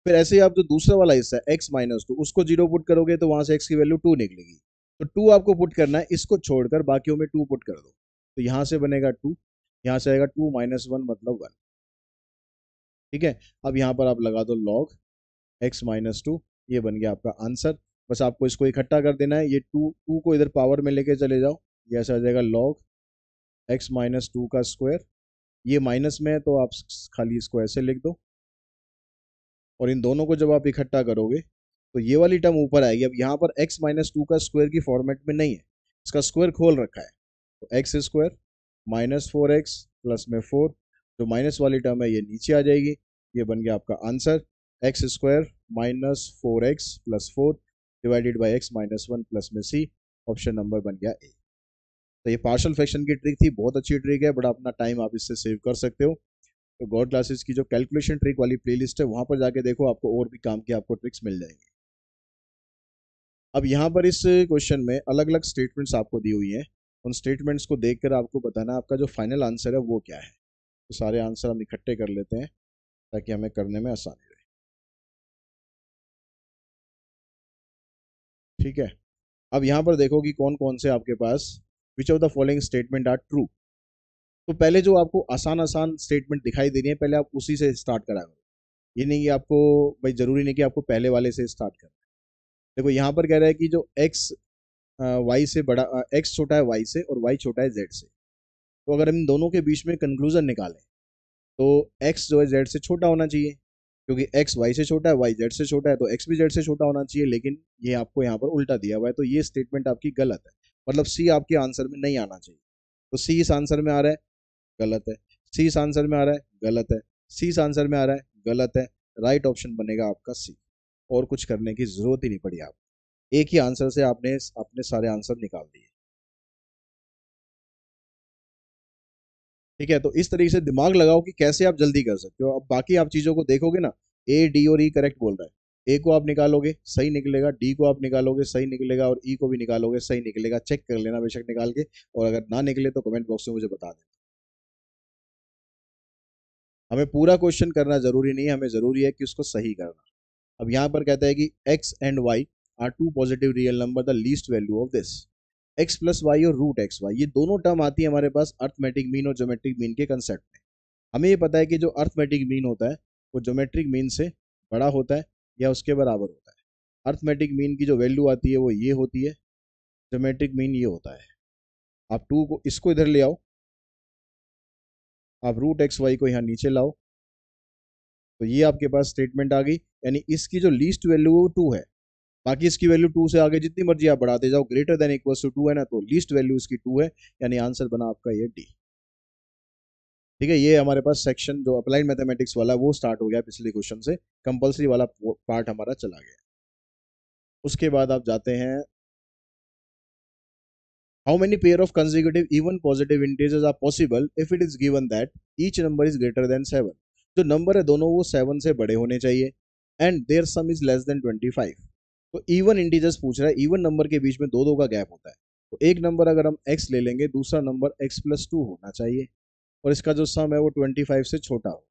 फिर ऐसे ही आप जो दूसरा वाला हिस्सा है x -2, उसको 0 पुट करोगे तो वहां से x की वैल्यू 2 निकलेगी। तो 2 आपको पुट करना है, इसको छोड़कर बाकियों में 2 पुट कर दो, तो यहाँ से बनेगा 2, यहाँ से आएगा 2 -1 मतलब 1। ठीक है, अब यहाँ पर आप लगा दो लॉग x -2, ये बन गया आपका आंसर। बस आपको इसको इकट्ठा कर देना है, ये 2 को इधर पावर में लेके चले जाओ, ये ऐसा आ जाएगा लॉग x -2 का स्क्वायर। ये माइनस में है तो आप खाली इसको ऐसे लिख दो, और इन दोनों को जब आप इकट्ठा करोगे तो ये वाली टर्म ऊपर आएगी। अब यहाँ पर x -2 का स्क्वायर की फॉर्मेट में नहीं है, इसका स्क्वायर खोल रखा है, तो एक्स स्क्वायर -4x प्लस में 4, जो माइनस वाली टर्म है ये नीचे आ जाएगी। ये बन गया आपका answer, x square -4x plus 4 divided by x -1 plus में c। ऑप्शन नंबर बन गया ए। तो ये पार्शियल फ्रैक्शन की ट्रिक थी, बहुत अच्छी ट्रिक है, बट अपना टाइम आप इससे सेव कर सकते हो। तो गॉड क्लासेस की जो कैलकुलेशन ट्रिक वाली प्लेलिस्ट है वहां पर जाके देखो, आपको और भी काम की आपको ट्रिक्स मिल जाएंगी। अब यहाँ पर इस क्वेश्चन में अलग अलग स्टेटमेंट्स आपको दी हुई हैं, उन स्टेटमेंट्स को देखकर आपको बताना आपका जो फाइनल आंसर है वो क्या है। तो सारे आंसर हम इकट्ठे कर लेते हैं ताकि हमें करने में आसानी रहे। ठीक है, अब यहाँ पर देखो कि कौन कौन से आपके पास which of the following statement are true. तो पहले जो आपको आसान आसान स्टेटमेंट दिखाई दे रही है, पहले आप उसी से स्टार्ट करा करो। ये नहीं कि आपको, भाई जरूरी नहीं कि आपको पहले वाले से स्टार्ट करना है। देखो यहाँ पर कह रहा है कि जो x y से बड़ा, x छोटा है y से और y छोटा है z से। तो अगर हम इन दोनों के बीच में कंक्लूजन निकालें तो x जो है z से छोटा होना चाहिए, क्योंकि x y से छोटा है, y z से छोटा है, तो x भी z से छोटा होना चाहिए। लेकिन ये आपको यहाँ पर उल्टा दिया हुआ है, तो ये स्टेटमेंट आपकी गलत है, मतलब सी आपके आंसर में नहीं आना चाहिए। तो सी इस आंसर में आ रहा है, गलत है। सी इस आंसर में आ रहा है, गलत है। सी आंसर में आ रहा है, गलत है। राइट ऑप्शन बनेगा आपका सी। और कुछ करने की जरूरत ही नहीं पड़ी आप, एक ही आंसर से आपने अपने सारे आंसर निकाल दिए। ठीक है, तो इस तरीके से दिमाग लगाओ कि कैसे आप जल्दी कर सकते हो। अब बाकी आप चीजों को देखोगे ना, ए डी और ई करेक्ट बोल रहा है, ए को आप निकालोगे सही निकलेगा, डी को आप निकालोगे सही निकलेगा, और ई को भी निकालोगे सही निकलेगा। चेक कर लेना बेशक निकाल के, और अगर ना निकले तो कमेंट बॉक्स में मुझे बता देना। हमें पूरा क्वेश्चन करना जरूरी नहीं है, हमें जरूरी है कि उसको सही करना। अब यहाँ पर कहता है कि x and y are two positive real number, the least value of this. x plus y और रूट एक्स वाई, ये दोनों टर्म आती है हमारे पास अर्थमेटिक मीन और ज्योमेट्रिक मीन के कंसेप्ट में। हमें ये पता है कि जो अर्थमेटिक मीन होता है वो ज्योमेट्रिक मीन से बड़ा होता है या उसके बराबर होता है। अर्थमेटिक मीन की जो वैल्यू आती है वो ये होती है, ज्योमेट्रिक मीन ये होता है। आप टू को इसको इधर ले आओ, आप रूट एक्स वाई को यहाँ नीचे लाओ, तो ये आपके पास स्टेटमेंट आ गई। यानी इसकी जो लीस्ट वैल्यू है वो टू है, बाकी इसकी वैल्यू टू से आगे जितनी मर्जी आप बढ़ाते जाओ, greater than equal to two है ना, तो लीस्ट वैल्यू इसकी टू है। यानी आंसर बना आपका ये डी। ठीक है, ये हमारे पास सेक्शन जो अप्लाइड मैथमेटिक्स वाला वो स्टार्ट हो गया पिछले क्वेश्चन से, कंपलसरी वाला पार्ट हमारा चला गया। उसके बाद आप जाते हैं, how many pair of consecutive even positive integers are possible if it is given that each number is greater than 7। जो नंबर है दोनों वो 7 से बड़े होने चाहिए, and their sum is less than 25। तो इवन इंटीजर्स पूछ रहा है, इवन नंबर के बीच में दो दो का गैप होता है। तो एक नंबर अगर हम x ले लेंगे, दूसरा नंबर x+2 होना चाहिए, और इसका जो सम है वो 25 से छोटा हो।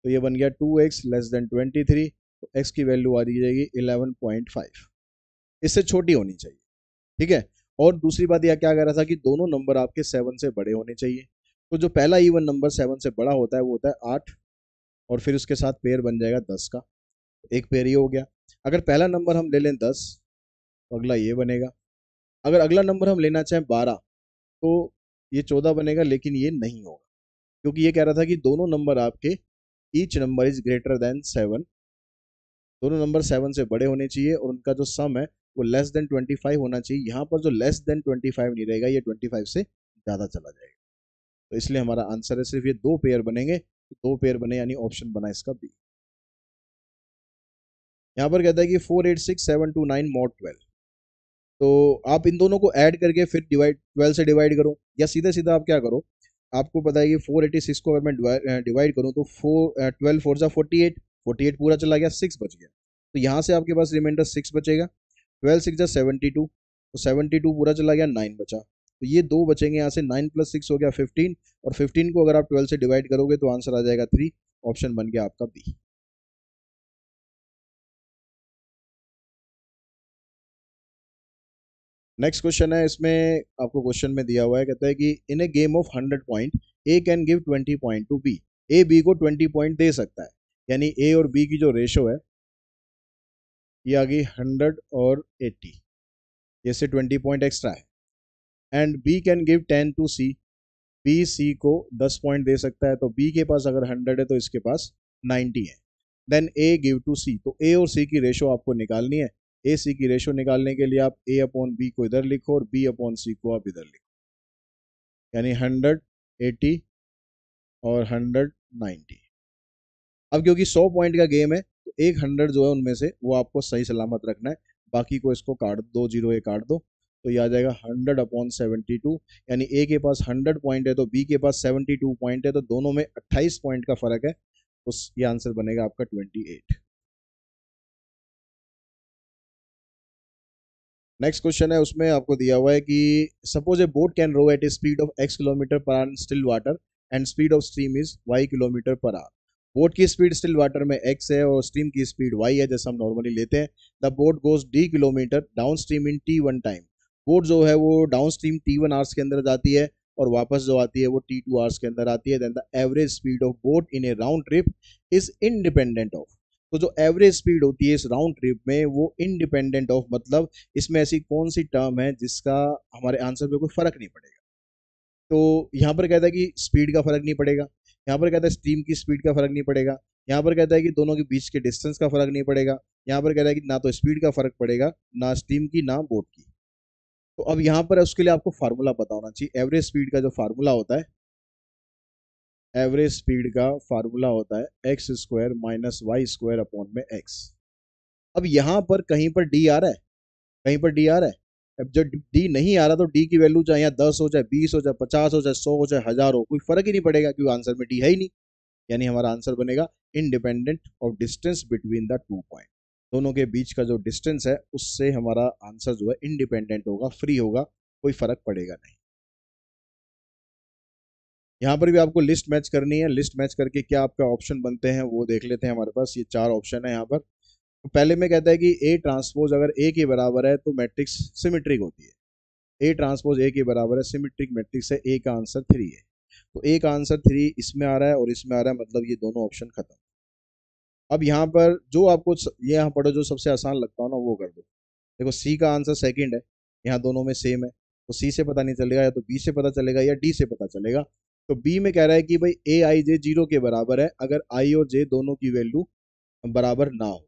तो ये बन गया 2x लेस देन 23, तो x की वैल्यू आ जाएगी 11.5, इससे छोटी होनी चाहिए। ठीक है, और दूसरी बात यह क्या कह रहा था कि दोनों नंबर आपके 7 से बड़े होने चाहिए। तो जो पहला इवन नंबर 7 से बड़ा होता है वो होता है 8, और फिर उसके साथ पेयर बन जाएगा 10 का, एक पेयर ये हो गया। अगर पहला नंबर हम ले लें 10, तो अगला ये बनेगा। अगर अगला नंबर हम लेना चाहें 12, तो ये 14 बनेगा, लेकिन ये नहीं होगा, क्योंकि ये कह रहा था कि दोनों नंबर आपके each number is greater than 7, दोनों नंबर 7 से बड़े होने चाहिए, और उनका जो सम है वो लेस देन 25 होना चाहिए। यहाँ पर जो लेस देन 25 नहीं रहेगा, ये 25 से ज़्यादा चला जाएगा। तो इसलिए हमारा आंसर है सिर्फ ये दो पेयर बनेंगे, तो दो पेयर बने, यानी ऑप्शन बना इसका बी। यहाँ पर कहता है कि 486 729 mod 12। तो आप इन दोनों को ऐड करके फिर डिवाइड 12 से डिवाइड करो, या सीधा सीधा आप क्या करो, आपको पता है कि 486 को अगर मैं डिवाइड करूँ तो 12 4 जा 48, 48 पूरा चला गया, 6 बच गया। तो यहाँ से आपके पास रिमाइंडर 6 बचेगा। 12 6 जा 72, तो 72 पूरा चला गया, 9 बचा। तो ये दो बचेंगे यहाँ से, 9 + 6 हो गया 15, और 15 को अगर आप 12 से डिवाइड करोगे तो आंसर आ जाएगा 3। ऑप्शन बन गया आपका बी। नेक्स्ट क्वेश्चन है, इसमें आपको क्वेश्चन में दिया हुआ है, कहता है कि in a game of 100 point A can give 20 point to B. A B को 20 पॉइंट दे सकता है, यानी ए और बी की जो रेशो है ये आ गई 100 और 80, जैसे 20 पॉइंट एक्स्ट्रा है। And B can give 10 to C, B C को 10 पॉइंट दे सकता है। तो बी के पास अगर 100 है तो इसके पास 90 है। देन ए गिव टू सी, तो ए और सी की रेशो आपको निकालनी है। ए सी की रेशो निकालने के लिए आप ए अपॉन बी को इधर लिखो और बी अपॉन सी को आप इधर लिखो, यानी 100 80 और 100 90। अब क्योंकि 100 पॉइंट का गेम है, तो एक 100 जो है उनमें से वो आपको सही सलामत रखना है, बाकी को इसको काट दो, जीरो ये काट दो, तो ये आ जाएगा 100/72। यानी ए के पास 100 पॉइंट है तो बी के पास 72 पॉइंट है, तो दोनों में 28 पॉइंट का फर्क है। उस ये आंसर बनेगा आपका 28। नेक्स्ट क्वेश्चन है, उसमें आपको दिया हुआ है कि suppose a boat can row at a speed of x kilometre per hour still water, and speed of stream is y kilometre per hour. Boat की स्पीड स्टिल वाटर में x है और स्ट्रीम की स्पीड y है, जैसे हम normally लेते हैं। The boat goes d kilometre down stream in t1 time. Boat जो है वो डाउन स्ट्रीम t1 आवर्स के अंदर जाती है, और वापस जो आती है वो t2 आवर्स के अंदर आती है। Then the average speed of boat in a round trip is independent of. तो जो एवरेज स्पीड होती है इस राउंड ट्रिप में वो इंडिपेंडेंट ऑफ, मतलब इसमें ऐसी कौन सी टर्म है जिसका हमारे आंसर पे कोई फर्क नहीं पड़ेगा। तो यहाँ पर कहता है कि स्पीड का फर्क नहीं पड़ेगा, यहाँ पर कहता है स्ट्रीम की स्पीड का फर्क नहीं पड़ेगा, यहाँ पर कहता है कि दोनों के बीच के डिस्टेंस का फर्क नहीं पड़ेगा, यहाँ पर कहता है कि ना तो स्पीड का फर्क पड़ेगा, ना स्ट्रीम की, ना बोट की। तो अब यहाँ पर उसके लिए आपको फार्मूला पता होना चाहिए। एवरेज स्पीड का जो फार्मूला होता है, एवरेज स्पीड का फार्मूला होता है x square minus y square upon में एक्स। अब यहाँ पर कहीं पर डी आ रहा है, कहीं पर डी आ रहा है। अब जब डी नहीं आ रहा तो डी की वैल्यू चाहे यहाँ 10 हो, चाहे 20 हो, चाहे 50 हो, चाहे 100 हो, चाहे 1000 हो, कोई फर्क ही नहीं पड़ेगा क्योंकि आंसर में डी है ही नहीं। यानी हमारा आंसर बनेगा independent of distance between the two point. दोनों के बीच का जो डिस्टेंस है उससे हमारा आंसर जो है इंडिपेंडेंट होगा, फ्री होगा, कोई फर्क पड़ेगा नहीं। यहाँ पर भी आपको लिस्ट मैच करनी है। लिस्ट मैच करके क्या आपका ऑप्शन बनते हैं वो देख लेते हैं। हमारे पास ये 4 ऑप्शन है यहाँ पर। तो पहले में कहता है कि ए ट्रांसपोज अगर ए के बराबर है तो मैट्रिक्स सिमेट्रिक होती है। ए ट्रांसपोज ए के बराबर है, सिमेट्रिक मैट्रिक्स है, ए का आंसर 3 है। तो ए का आंसर 3 इसमें आ रहा है और इसमें आ रहा है, मतलब ये दोनों ऑप्शन खत्म। अब यहाँ पर जो आपको ये यहाँ पढ़ो जो सबसे आसान लगता हो ना वो कर दो। देखो सी का आंसर सेकंड है, यहाँ दोनों में सेम है, तो सी से पता नहीं चलेगा, या तो बी से पता चलेगा या डी से पता चलेगा। तो बी में कह रहा है कि भाई ए आई जे 0 के बराबर है अगर आई और जे दोनों की वैल्यू बराबर ना हो,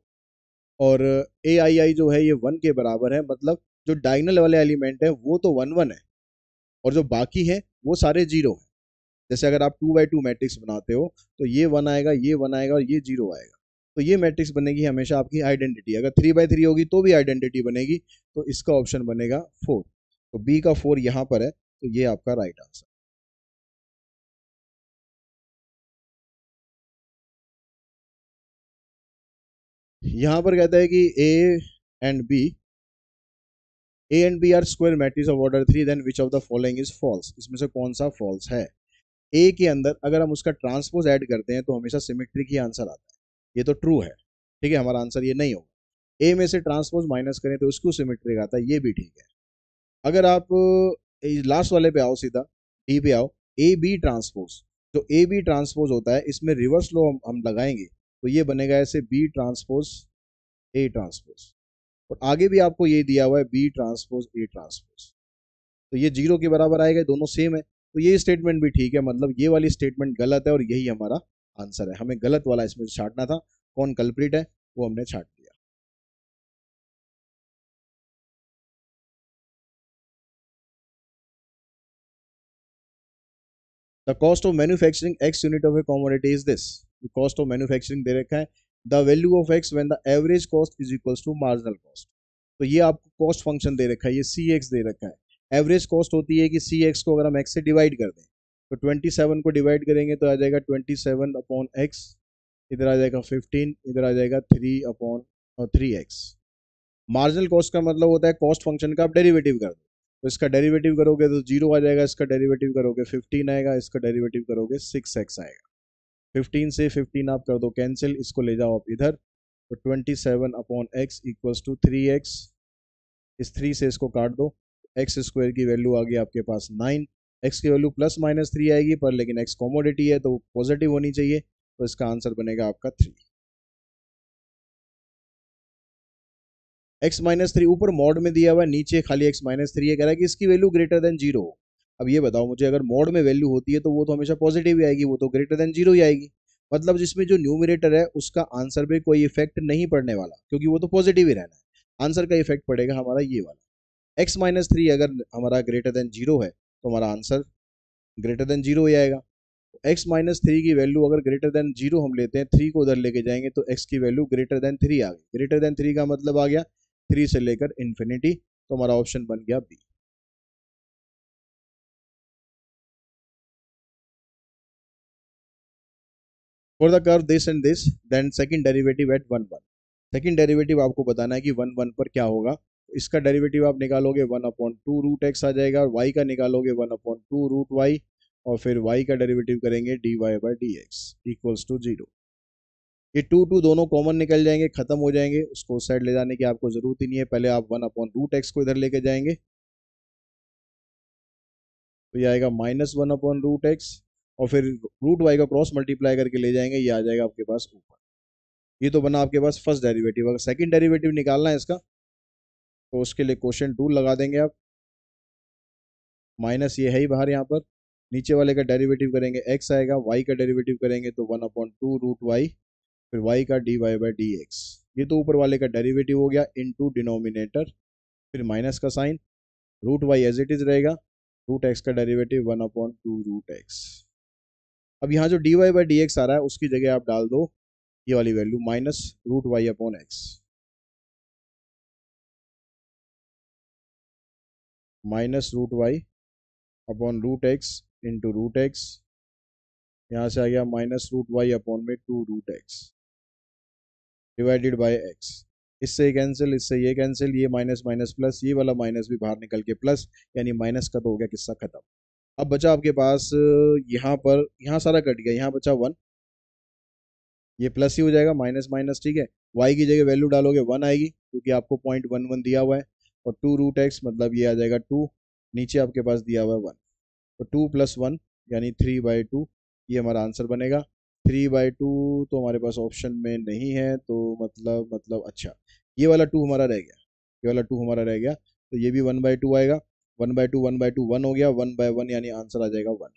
और ए आई आई जो है ये 1 के बराबर है, मतलब जो डायगोनल वाले एलिमेंट है वो तो 1 1 है और जो बाकी है वो सारे 0 है। जैसे अगर आप 2 by 2 मैट्रिक्स बनाते हो तो ये 1 आएगा, ये 1 आएगा और ये 0 आएगा, तो ये मैट्रिक्स बनेगी हमेशा आपकी आइडेंटिटी। अगर 3 by 3 होगी तो भी आइडेंटिटी बनेगी, तो इसका ऑप्शन बनेगा 4। तो बी का 4 यहाँ पर है, तो ये आपका राइट आंसर। यहाँ पर कहता है कि and B A and B are square matrix of order 3, then which of the following is false. इसमें से कौन सा फॉल्स है। ए के अंदर अगर हम उसका ट्रांसपोज ऐड करते हैं तो हमेशा सिमेट्रिक ही आंसर आता है, ये तो ट्रू है, ठीक है, हमारा आंसर ये नहीं होगा। ए में से ट्रांसपोज माइनस करें तो उसको सिमेट्रिक आता है, ये भी ठीक है। अगर आप लास्ट वाले पे आओ, सीधा डी पे आओ, ए बी ट्रांसपोज, जो ए बी ट्रांसपोज होता है इसमें रिवर्स लो हम लगाएंगे तो ये बनेगा ऐसे बी ट्रांसपोज ए ट्रांसपोज, और आगे भी आपको ये दिया हुआ है बी ट्रांसपोज ए ट्रांसपोज, तो ये 0 के बराबर आएगा, दोनों सेम है, तो ये स्टेटमेंट भी ठीक है, मतलब ये वाली स्टेटमेंट गलत है और यही हमारा आंसर है। हमें गलत वाला इसमें से छांटना था, कौन कल्प्रिट है वो हमने छांट दिया। The cost of manufacturing x unit of a commodity is this. Cost of manufacturing दे रखा है, the value of x when the average cost is equals to marginal cost. तो ये आपको कॉस्ट फंक्शन दे रखा है, ये सी एक्स दे रखा है। एवरेज कॉस्ट होती है कि सी एक्स को अगर हम एक्स से डिवाइड कर दें तो 27 को डिवाइड करेंगे तो आ जाएगा 27 अपॉन एक्स, इधर आ जाएगा 15, इधर आ जाएगा 3 अपॉन 3x। मार्जिनल कॉस्ट का मतलब होता है कॉस्ट फंक्शन का आप डेरिवेटिव कर दो, तो इसका डेरिवेटिव करोगे तो 0 आ जाएगा, इसका डेरिवेटिव करोगे 15 आएगा, इसका डेरिवेटिव करोगे 6x आएगा। 15 से 15 आप कर दो कैंसिल, इसको ले जाओ आप इधर, तो 27 upon x equals to 3x। इस 3 से इसको काट दो, एक्स स्क्वायर की वैल्यू आ गई आपके पास 9। एक्स की वैल्यू प्लस माइनस 3 आएगी, पर लेकिन एक्स कॉमोडिटी है तो पॉजिटिव होनी चाहिए, तो इसका आंसर बनेगा आपका 3। एक्स माइनस 3 ऊपर मॉड में दिया हुआ है, नीचे खाली एक्स माइनस 3 है, कह रहा है कि इसकी वैल्यू ग्रेटर देन 0 हो। अब ये बताओ मुझे, अगर मॉड में वैल्यू होती है तो वो तो हमेशा पॉजिटिव ही आएगी, वो तो ग्रेटर देन 0 ही आएगी, मतलब जिसमें जो न्यूमिनेटर है उसका आंसर पे कोई इफेक्ट नहीं पड़ने वाला, क्योंकि वो तो पॉजिटिव ही रहना है। आंसर का इफेक्ट पड़ेगा हमारा ये वाला। एक्स माइनस 3 अगर हमारा ग्रेटर देन 0 है तो हमारा आंसर ग्रेटर देन 0 ही आएगा। एक्स माइनस 3 की वैल्यू अगर ग्रेटर देन 0 हम लेते हैं, 3 को उधर लेके जाएंगे तो एक्स की वैल्यू ग्रेटर देन 3 आ गई। ग्रेटर देन 3 का मतलब आ गया 3 से लेकर इन्फिनिटी, तो हमारा ऑप्शन बन गया B. For the curve this and this, then second derivative at 1 1। Second derivative आपको बताना है कि 1 1 पर क्या होगा। तो इसका डेरिवेटिव आप निकालोगे 1/2 रूट एक्स आ जाएगा, और y का निकालोगे 1/2 रूट वाई, और फिर y का डेरिवेटिव करेंगे dy by d x equals to 0। ये टू टू दोनों कॉमन निकल जाएंगे, खत्म हो जाएंगे, उसको उस साइड ले जाने की आपको जरूरत ही नहीं है। पहले आप 1/√x को इधर लेके जाएंगे तो ये आएगा -1/√x, और फिर रूट वाई का क्रॉस मल्टीप्लाई करके ले जाएंगे, ये आ जाएगा आपके पास ऊपर। ये तो बना आपके पास फर्स्ट डेरिवेटिव। अगर सेकंड डेरिवेटिव निकालना है इसका तो उसके लिए क्वेश्चन टूल लगा देंगे आप, माइनस ये है ही बाहर यहाँ पर, नीचे वाले का डेरिवेटिव करेंगे x आएगा, y का डेरिवेटिव करेंगे तो 1/2 रूट वाई, फिर y का dy बाई डी एक्स। ये तो ऊपर वाले का डेरिवेटिव हो गया इनटू डिनोमिनेटर, फिर माइनस का sign, root y as it is रहेगा, रूट एक्स का डेरिवेटिव 1/2 रूट एक्स। अब यहाँ जो dy बाई डी एक्स आ रहा है उसकी जगह आप डाल दो ये वाली value minus root y upon x, minus root y upon root x into root x, यहाँ से आ गया माइनस रूट वाई अपॉन में two root x divided by x. इससे ये कैंसिल, इससे ये कैंसिल, ये माइनस माइनस प्लस, ये वाला माइनस भी बाहर निकल के प्लस, यानी माइनस का तो हो गया किस्सा खत्म। अब बचा आपके पास यहाँ पर, यहाँ सारा कट गया, यहाँ बचा वन, ये प्लस ही हो जाएगा, माइनस माइनस, ठीक है। वाई की जगह वैल्यू डालोगे वन आएगी क्योंकि आपको पॉइंट वन वन दिया हुआ है, और टू रूट एक्स मतलब ये आ जाएगा टू, नीचे आपके पास दिया हुआ है वन, तो टू प्लस वन यानी थ्री बाई टू, ये हमारा आंसर बनेगा। थ्री बाई टू तो हमारे पास ऑप्शन में नहीं है, तो मतलब अच्छा, ये वाला टू हमारा रह गया, ये वाला टू हमारा रह गया, तो ये भी वन बाई टू आएगा, one by two one by two one हो गया, वन बाय वन यानी आंसर आ जाएगा वन।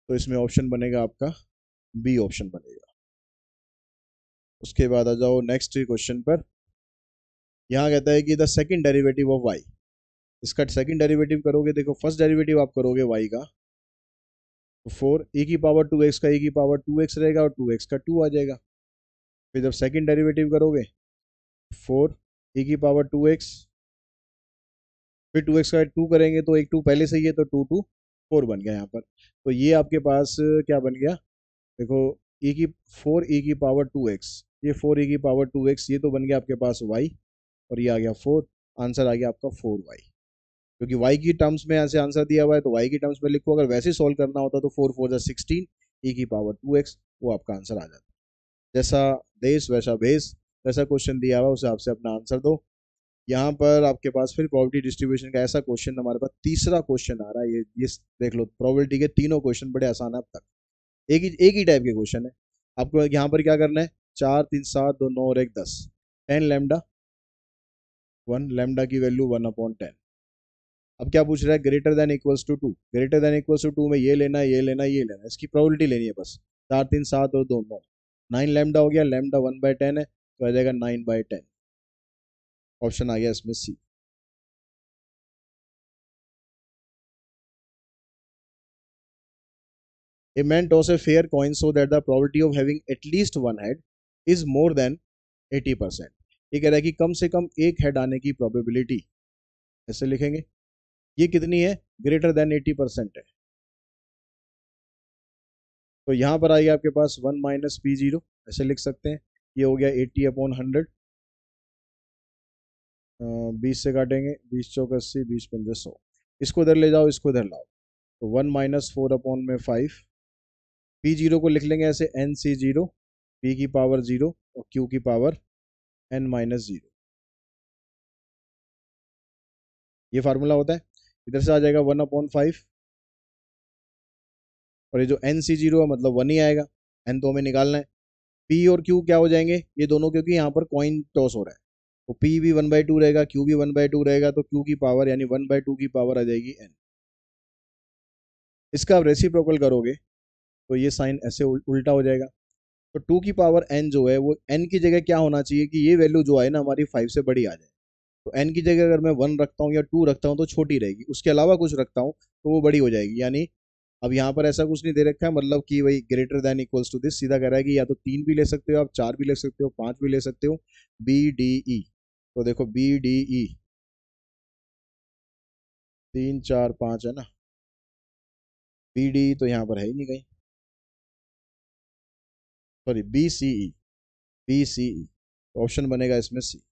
तो इसमें ऑप्शन बनेगा आपका बी ऑप्शन बनेगा। उसके बाद आ जाओ नेक्स्ट क्वेश्चन पर। यहाँ कहता है कि the second derivative of y, इसका सेकंड डेरिवेटिव करोगे, देखो फर्स्ट डेरिवेटिव आप करोगे वाई का, तो फोर ए की पावर टू एक्स का ए की पावर टू एक्स रहेगा और टू एक्स का टू आ जाएगा। फिर जब सेकंड डेरिवेटिव करोगे फोर ए की पावर टू एक्स, फिर टू एक्स का टू करेंगे तो एक टू पहले से ही है, तो टू टू फोर बन गया यहाँ पर। तो ये आपके पास क्या बन गया, देखो ए की फोर ए की पावर टू एक्स, ये फोर ए की पावर टू एक्स, ये तो बन गया आपके पास वाई, और ये आ गया फोर, आंसर आ गया आपका फोर वाई, क्योंकि वाई की टर्म्स में यहाँ से आंसर दिया हुआ है तो वाई की टर्म्स में लिखो, अगर वैसे सॉल्व करना होता तो फोर फोर जा सिक्सटीन, ई की पावर टू एक्स, वो आपका आंसर आ जाता। जैसा देश वैसा भेस, वैसा क्वेश्चन दिया हुआ उस हिसाब से अपना आंसर दो। यहाँ पर आपके पास फिर प्रोबेबिलिटी डिस्ट्रीब्यूशन का ऐसा क्वेश्चन हमारे पास तीसरा क्वेश्चन आ रहा है, ये देख लो, प्रोबेबिलिटी के तीनों क्वेश्चन बड़े आसान है अब तक, एक ही टाइप के क्वेश्चन है। आपको यहाँ पर क्या करना है, चार तीन सात दो नौ और एक दस, टेन लैम्डा वन, लैम्डा की वैल्यू वन अपॉन टेन। अब क्या पूछ रहा है, greater than equals to two, greater than equals to two में ये लेना है, ये लेना है, ये लेना है, इसकी प्रोबेबिलिटी लेनी है बस। चार तीन सात और दो नौ, नाइन लैम्डा हो गया, लैम्डा वन बाय टेन है तो आ जाएगा नाइन बाय टेन, ऑप्शन आ गया इसमें सी। A man toss a fair coin so that the probability of having at least one head is more than 80%। ये कह रहा है कि कम से कम एक हेड आने की प्रोबेबिलिटी, ऐसे लिखेंगे, ये कितनी है, ग्रेटर देन 80% है। तो यहाँ पर आएगा आपके पास वन माइनस पी जीरो, ऐसे लिख सकते हैं, ये हो गया 80 अपॉन 100, 20 से काटेंगे, 20 चौक 80, 20 पंजे 100, इसको इधर ले जाओ, इसको इधर लाओ, तो वन माइनस फोर अपॉन में फाइव, पी जीरो को लिख लेंगे ऐसे एन सी जीरो, पी की पावर जीरो और क्यू की पावर एन माइनस जीरो, ये फार्मूला होता है। इधर से आ जाएगा वन अपॉन फाइव, और ये जो एन सी जीरो है मतलब वन ही आएगा, एन तो हमें निकालना है। पी और क्यू क्या हो जाएंगे ये दोनों, क्योंकि यहाँ पर कॉइन टॉस हो रहा है, तो पी भी वन बाई टू रहेगा, क्यू भी वन बाई टू रहेगा, तो क्यू की पावर यानी वन बाई टू की पावर आ जाएगी एन। इसका आप रेसिप्रोकल करोगे तो ये साइन ऐसे उल्टा हो जाएगा, तो टू की पावर एन जो है वो एन की जगह क्या होना चाहिए कि ये वैल्यू जो है ना हमारी फाइव से बड़ी आ जाए, तो एन की जगह अगर मैं वन रखता हूँ या टू रखता हूँ तो छोटी रहेगी, उसके अलावा कुछ रखता हूँ तो वो बड़ी हो जाएगी, यानी अब यहाँ पर ऐसा कुछ नहीं दे रखा है, मतलब कि वही greater than equals to this, सीधा कह रहा है कि या तो तीन भी ले सकते हो आप, चार भी ले सकते हो, पांच भी ले सकते हो, बी डी ई, तो देखो बी डी ई, तीन चार पांच है ना, बी डी तो यहाँ पर है ही नहीं कहीं, सॉरी बी सी ई, बी सी ई, ऑप्शन बनेगा इसमें सी।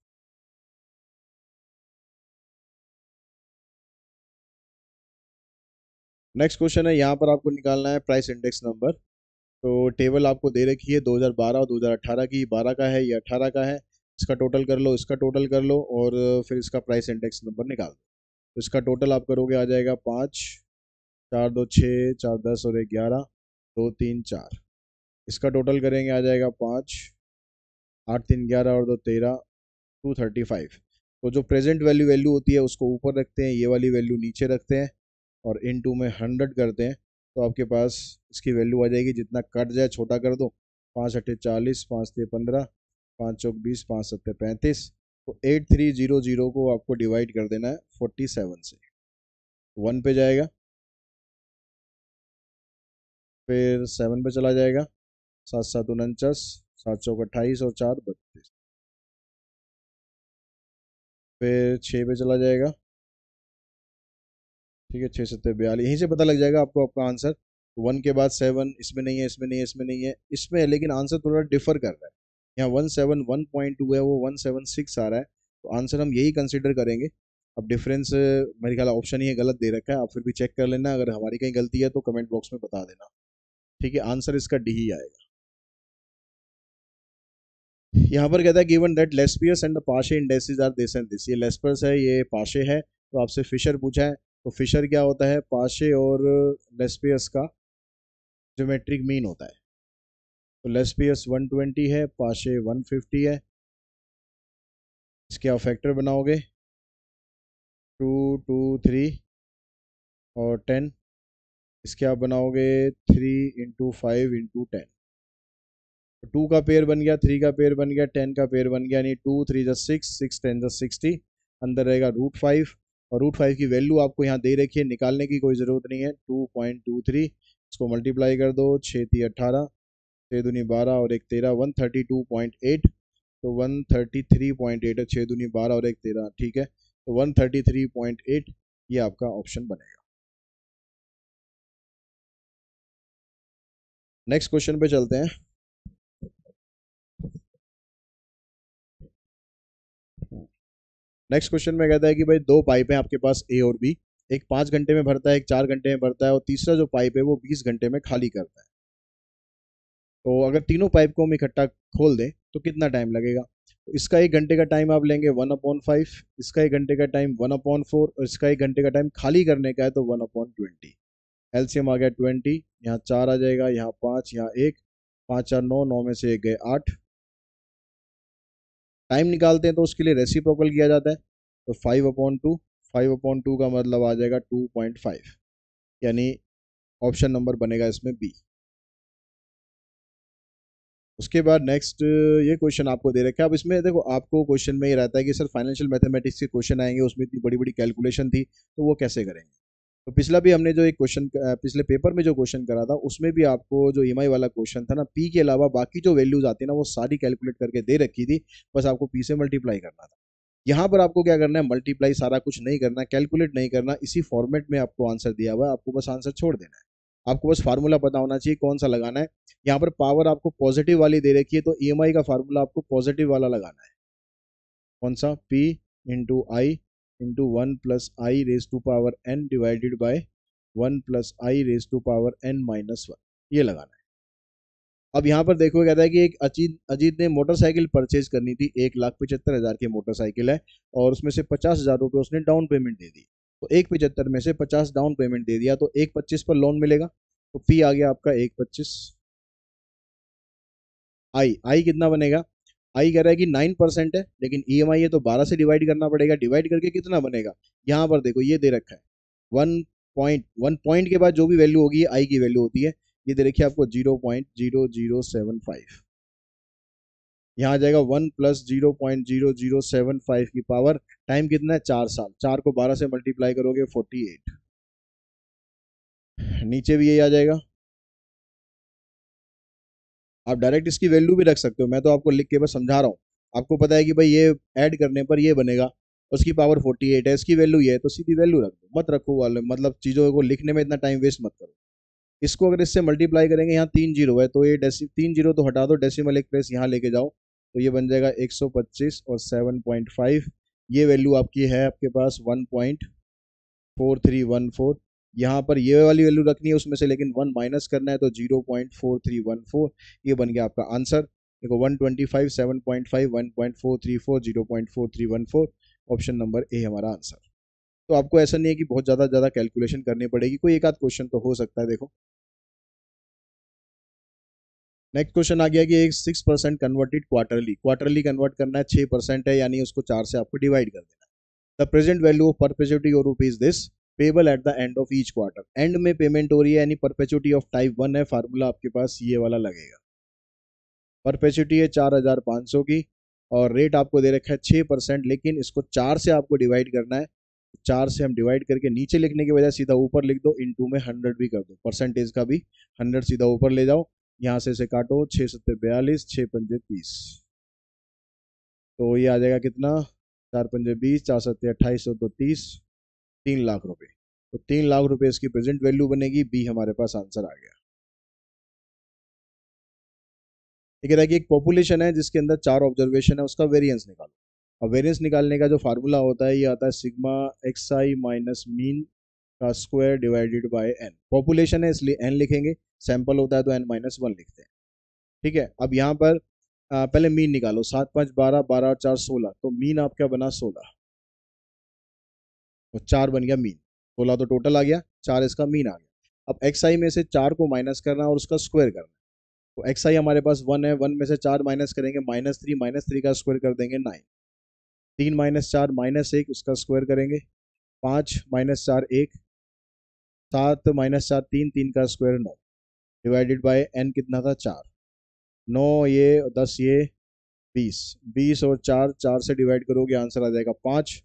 नेक्स्ट क्वेश्चन है, यहाँ पर आपको निकालना है प्राइस इंडेक्स नंबर। तो टेबल आपको दे रखी है 2012 और 2018 की, 12 का है, ये 18 का है, इसका टोटल कर लो, इसका टोटल कर लो, और फिर इसका प्राइस इंडेक्स नंबर निकाल दो। तो इसका टोटल आप करोगे आ जाएगा पाँच, चार दो छः, चार दस और एक ग्यारह, दो तीन चार, इसका टोटल करेंगे आ जाएगा पाँच, आठ तीन ग्यारह और दो तेरह, 235। तो जो प्रेजेंट वैल्यू वैल्यू होती है उसको ऊपर रखते हैं, ये वाली वैल्यू नीचे रखते हैं, और इन टू में 100 करते हैं, तो आपके पास इसकी वैल्यू आ जाएगी, जितना कट जाए छोटा कर दो, पाँच अट्ठे 40, पाँच ते 15, पाँच चौक 20, पाँच सत्ते 35, तो 8300 को आपको डिवाइड कर देना है 47 से, वन पे जाएगा, फिर 7 पे चला जाएगा, 7 7 49, 7 चौक 28 और 4 32। फिर 6 पे चला जाएगा, ठीक है, 6 7 42, यहीं से पता लग जाएगा आपको आपका आंसर। 1 के बाद 7, इसमें नहीं है, इसमें नहीं है, इसमें नहीं है, इसमें है, लेकिन आंसर थोड़ा डिफर कर रहा है। यहाँ 171.2 है, वो 176 आ रहा है, तो आंसर हम यही कंसिडर करेंगे। अब डिफरेंस मेरे ख्याल ऑप्शन ही गलत दे रखा है, आप फिर भी चेक कर लेना, अगर हमारी कहीं गलती है तो कमेंट बॉक्स में बता देना। ठीक है, आंसर इसका डी ही आएगा। यहाँ पर कहता है given that Laspeyres and the Paasche indexes are this and this, ये लेस्पर्स है, ये पाशे है, तो आपसे फिशर पूछा है, तो फिशर क्या होता है, पाशे और लेस्पियस का ज्योमेट्रिक मीन होता है। तो लेस्पियस 120 है, पाशे 150 है, इसके आप फैक्टर बनाओगे 2 2 3 और 10, इसके आप बनाओगे 3 × 5 × 10। 2 का पेयर बन गया, 3 का पेयर बन गया, 10 का पेयर बन गया, यानी 2 3 × 6, 6 10 × 60, अंदर रहेगा √5, और √5 की वैल्यू आपको यहाँ दे रखी है, निकालने की कोई ज़रूरत नहीं है, 2.23, इसको मल्टीप्लाई कर दो, 6 × 3 = 18, 6 दूनी 12 और 1 13, 132.8, तो 133.8 है, 6 दूनी 12 और 1 13, ठीक है, तो 133.8 ये आपका ऑप्शन बनेगा। नेक्स्ट क्वेश्चन पे चलते हैं। नेक्स्ट क्वेश्चन में कहता है कि भाई दो पाइप हैं आपके पास, ए और बी, एक 5 घंटे में भरता है, एक 4 घंटे में भरता है, और तीसरा जो पाइप है वो 20 घंटे में खाली करता है। तो अगर तीनों पाइप को हम इकट्ठा खोल दें तो कितना टाइम लगेगा? तो इसका 1 घंटे का टाइम आप लेंगे 1/5, इसका 1 घंटे का टाइम 1/4, और इसका 1 घंटे का टाइम खाली करने का है तो 1/20। एलसीएम आ गया 20, यहाँ 4 आ जाएगा, यहाँ 5, यहाँ 1, 5 4 9, 9 में से 1 गए 8। टाइम निकालते हैं तो उसके लिए रेसिप्रोकल किया जाता है, तो 5/2, 5/2 का मतलब आ जाएगा 2.5, यानी ऑप्शन नंबर बनेगा इसमें बी। उसके बाद नेक्स्ट ये क्वेश्चन आपको दे रखा है। अब इसमें देखो, आपको क्वेश्चन में ये रहता है कि सर फाइनेंशियल मैथमेटिक्स के क्वेश्चन आएंगे, उसमें इतनी बड़ी बड़ी कैलकुलेशन थी, तो वो कैसे करेंगे? तो पिछला भी हमने जो एक क्वेश्चन, पिछले पेपर में जो क्वेश्चन करा था, उसमें भी आपको जो ईएमआई वाला क्वेश्चन था ना, पी के अलावा बाकी जो वैल्यूज आती है ना, वो सारी कैलकुलेट करके दे रखी थी, बस आपको पी से मल्टीप्लाई करना था। यहाँ पर आपको क्या करना है, मल्टीप्लाई सारा कुछ नहीं करना, कैलकुलेट नहीं करना, इसी फॉर्मेट में आपको आंसर दिया हुआ है, आपको बस आंसर छोड़ देना है। आपको बस फार्मूला पता होना चाहिए कौन सा लगाना है। यहाँ पर पावर आपको पॉजिटिव वाली दे रखी है, तो ईएमआई का फार्मूला आपको पॉजिटिव वाला लगाना है। कौन सा? P into I into 1 + i⁻n divided by 1 + i⁻n-1, ये लगाना है। अब यहाँ पर देखो, कहता है कि एक अजीत अजीत ने मोटरसाइकिल परचेज करनी थी, 1,75,000 की मोटरसाइकिल है, और उसमें से 50,000 रुपये उसने डाउन पेमेंट दे दी। तो 1,75 में से 50 डाउन पेमेंट दे दिया, तो 1,25 पर लोन मिलेगा, तो पी आ गया आपका 1,25। आई आई कितना बनेगा? आई कह रहा है कि 9% है, लेकिन ईएमआई है तो 12 से डिवाइड करना पड़ेगा, डिवाइड करके कितना बनेगा? यहाँ पर देखो ये दे रखा है 1 पॉइंट के बाद जो भी वैल्यू होगी आई की वैल्यू होती है, ये दे रखी है आपको 0.0075। यहाँ आ जाएगा 1 + 0.0075 की पावर, टाइम कितना है? 4 साल, 4 को 12 से मल्टीप्लाई करोगे 48, नीचे भी यही आ जाएगा। आप डायरेक्ट इसकी वैल्यू भी रख सकते हो, मैं तो आपको लिख के बस समझा रहा हूँ। आपको पता है कि भाई ये ऐड करने पर ये बनेगा, उसकी पावर 48 है, इसकी वैल्यू ये है, तो सीधी वैल्यू रख दो, मत रखो वाले, मतलब चीज़ों को लिखने में इतना टाइम वेस्ट मत करो। इसको अगर इससे मल्टीप्लाई करेंगे, यहाँ 3 जीरो है, तो ये 3 जीरो तो हटा दो, डेसिमल एक प्लेस यहाँ लेके जाओ, तो ये बन जाएगा 125 और 7.5, ये वैल्यू आपकी है आपके पास 1.4314। यहाँ पर ये वाली वैल्यू रखनी है उसमें से, लेकिन 1 माइनस करना है, तो 0.4314, ये बन गया आपका आंसर। देखो 125, 7.5, 1.434, 0.4314, ऑप्शन नंबर ए हमारा आंसर। तो आपको ऐसा नहीं है कि बहुत ज़्यादा ज़्यादा कैलकुलेशन करनी पड़ेगी, कोई एक आध क्वेश्चन तो हो सकता है। देखो नेक्स्ट क्वेश्चन आ गया कि एक 6% कन्वर्टेड क्वार्टरली, क्वार्टरली कन्वर्ट करना है, 6% है, यानी उसको 4 से आपको डिवाइड कर देना है। The present value of perpetuity और rupees this payable at the end of each quarter, end में पेमेंट हो रही है, यानी परपेचुटी ऑफ टाइप 1 है, फार्मूला आपके पास ये वाला लगेगा। परपेचुटी है 4,500 की, और रेट आपको दे रखा है 6%, लेकिन इसको 4 से आपको डिवाइड करना है, 4 से हम डिवाइड करके नीचे लिखने की बजाय सीधा ऊपर लिख दो, इनटू में 100 भी कर दो, परसेंटेज का भी 100 सीधा ऊपर ले जाओ, यहाँ से इसे काटो, 6 सत्ते 42, 6 पंजे 30, तो ये आ जाएगा कितना, 4 पंजे 20, 4 सत्ते 28, तो 30, 3 लाख रुपए। तो 3 लाख रुपए इसकी प्रेजेंट वैल्यू बनेगी, बी हमारे पास आंसर आ गया। ये कह रहा है कि एक पॉपुलेशन है जिसके अंदर 4 ऑब्जर्वेशन है, उसका वेरिएंस निकालो। अब वेरिएंस निकालने का जो फार्मूला होता है, ये आता है sigma x i minus mean का square divided by n. Population है इसलिए एन लिखेंगे, सैंपल होता है तो n-1 लिखते हैं। ठीक है, अब यहाँ पर पहले मीन निकालो, 7 5 12, 12 और 4 16, तो मीन आपका बना 16 और 4 बन गया मीन, 16 तो टोटल आ गया, 4 इसका मीन आ गया। अब एक्स आई में से 4 को माइनस करना और उसका स्क्वायर करना, तो एक्स आई हमारे पास 1 है, 1 में से 4 माइनस करेंगे -3 का स्क्वायर कर देंगे 9, 3 माइनस 4 -1 उसका स्क्वायर करेंगे, 5 माइनस 4 1, 7 माइनस 4 3, 3 का स्क्वायर 9, डिवाइडेड बाय एन कितना था 4, 9 ये 10 ये 20, 20 और 4, 4 से डिवाइड करोगे आंसर आ जाएगा 5,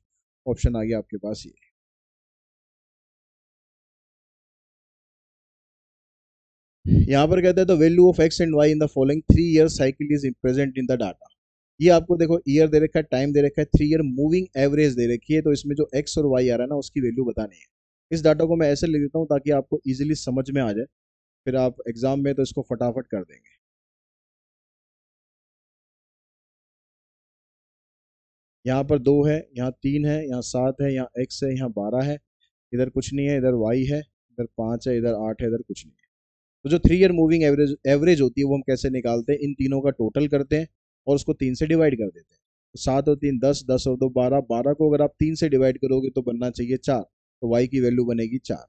ऑप्शन आ गया आपके पास ये। यहाँ पर कहते हैं the value of x and y in the following 3 year cycle is present in the data. ये आपको देखो ईयर दे रखा है, टाइम दे रखा है, 3 ईयर मूविंग एवरेज दे रखी है, तो इसमें जो एक्स और वाई आ रहा है ना उसकी वैल्यू बतानी है। इस डाटा को मैं ऐसे लिख देता हूँ ताकि आपको इजीली समझ में आ जाए, फिर आप एग्जाम में तो इसको फटाफट कर देंगे। यहाँ पर 2 है, यहाँ 3 है, यहाँ 7 है, यहाँ एक्स है, यहाँ 12 है, इधर कुछ नहीं है, इधर वाई है, इधर 5 है, इधर 8 है, इधर कुछ नहीं है। तो जो 3 ईयर मूविंग एवरेज एवरेज होती है वो हम कैसे निकालते हैं, इन तीनों का टोटल करते हैं और उसको 3 से डिवाइड कर देते हैं। तो 7 और 3 10, 10 और 2 12, 12 को अगर आप 3 से डिवाइड करोगे तो बनना चाहिए 4, तो वाई की वैल्यू बनेगी 4।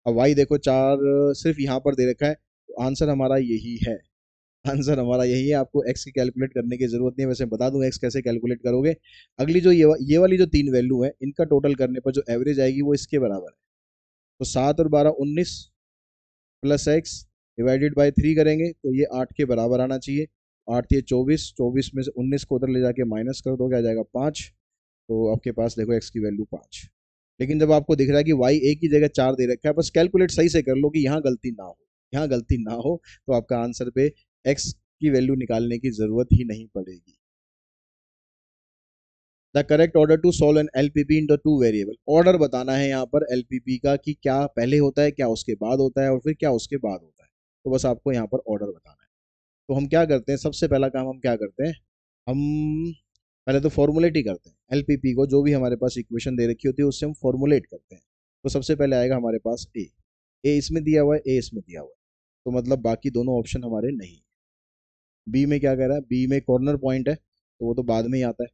अब वाई देखो 4 सिर्फ यहाँ पर दे रखा है, तो आंसर हमारा यही है, आंसर हमारा यही है। आपको एक्स की कैलकुलेट करने की जरूरत नहीं है, वैसे बता दूं एक्स कैसे कैलकुलेट करोगे। अगली जो ये वाली जो 3 वैल्यू है इनका टोटल करने पर जो एवरेज आएगी वो इसके बराबर है। तो 7 और 12 19 प्लस एक्स डिवाइडेड बाई 3 करेंगे तो ये 8 के बराबर आना चाहिए, 8 ये 24, 24 में से 19 को उधर ले जाके माइनस कर दो, क्या आ जाएगा 5, तो आपके पास देखो एक्स की वैल्यू 5। लेकिन जब आपको दिख रहा है कि वाई एक ही जगह 4 दे रखा है, बस कैलकुलेट सही से कर लो कि यहाँ गलती ना हो, यहाँ गलती ना हो, तो आपका आंसर पे एक्स की वैल्यू निकालने की जरूरत ही नहीं पड़ेगी। The correct order to solve an LPP in the two variable, order बताना है यहाँ पर एलपीपी का कि क्या पहले होता है, क्या उसके बाद होता है और फिर क्या उसके बाद होता है, तो बस आपको यहाँ पर ऑर्डर बताना है। तो हम क्या करते हैं, सबसे पहला काम हम क्या करते हैं, हम पहले तो फॉर्मुलेट ही करते हैं एलपीपी को, जो भी हमारे पास इक्वेशन दे रखी होती है उससे हम फॉर्मुलेट करते हैं। तो सबसे पहले आएगा हमारे पास ए इसमें दिया हुआ है, ए इसमें दिया हुआ है, तो मतलब बाकी दोनों ऑप्शन हमारे नहीं। बी में क्या कह रहा है, बी में कॉर्नर पॉइंट है तो वो तो बाद में ही आता है।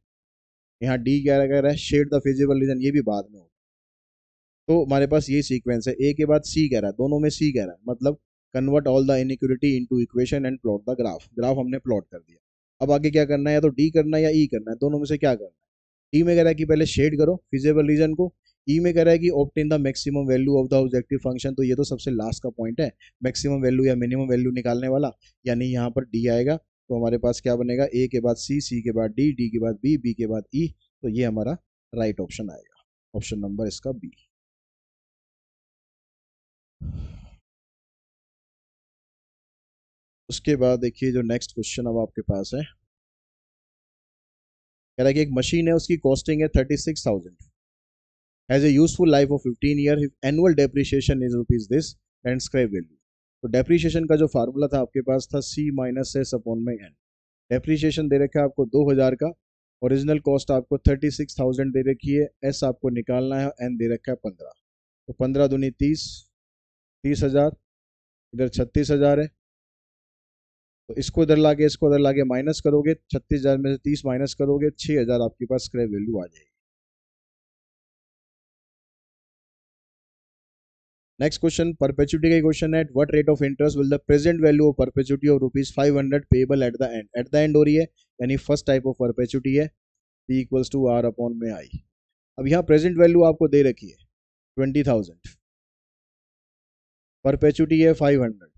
यहाँ डी क्या कह रहा है, शेड द फिजिबल रीजन, ये भी बाद में होता है। तो हमारे पास ये सीक्वेंस है, ए के बाद सी कह रहा है, दोनों में सी कह रहा है, मतलब convert all the inequality into equation and plot the graph, graph हमने प्लॉट कर दिया। अब आगे क्या करना है, या तो डी करना है या ई करना है, दोनों में से क्या करना है। डी में कह रहा है कि पहले शेड करो फिजिबल रीजन को, ई में कह रहा है कि obtain the maximum value of the objective function, तो ये तो सबसे लास्ट का पॉइंट है, मैक्सिमम वैल्यू या मिनिमम वैल्यू निकालने वाला, यानी यहाँ पर डी आएगा। तो हमारे पास क्या बनेगा, ए के बाद सी, सी के बाद डी, डी के बाद बी, बी के बाद ई, तो ये हमारा राइट ऑप्शन आएगा, ऑप्शन नंबर इसका बी। उसके बाद देखिए जो नेक्स्ट क्वेश्चन अब आपके पास है, कह रहा है कि एक मशीन है, उसकी कॉस्टिंग है 36,000, has a useful life of 15 year, annual depreciation is rupees this and scrap value. तो डेप्रिसिएशन का जो फार्मूला था आपके पास था सी माइनस एस अपॉन में एन। डेप्रिसिएशन दे रखा है आपको 2,000 का, ओरिजिनल कॉस्ट आपको 36,000 दे रखी है, एस आपको निकालना है, एन दे रखा है 15, तो 15 दूनी 30, 30,000, इधर 36,000 है, तो इसको इधर लाके इसको इधर लाके माइनस करोगे, 36,000 में से 30 माइनस करोगे, 6,000 आपके पास स्क्रैप वैल्यू आ जाएगी। नेक्स्ट क्वेश्चन परपेचुटी का क्वेश्चन है, what rate of interest will the present value of perpetuity of ₹500 payable at the end हो रही है, यानी फर्स्ट टाइप ऑफ परपेचुटी है, P equals to R upon में I। अब यहाँ प्रेजेंट वैल्यू आपको दे रखी है 20,000, परपेचुटी है 500,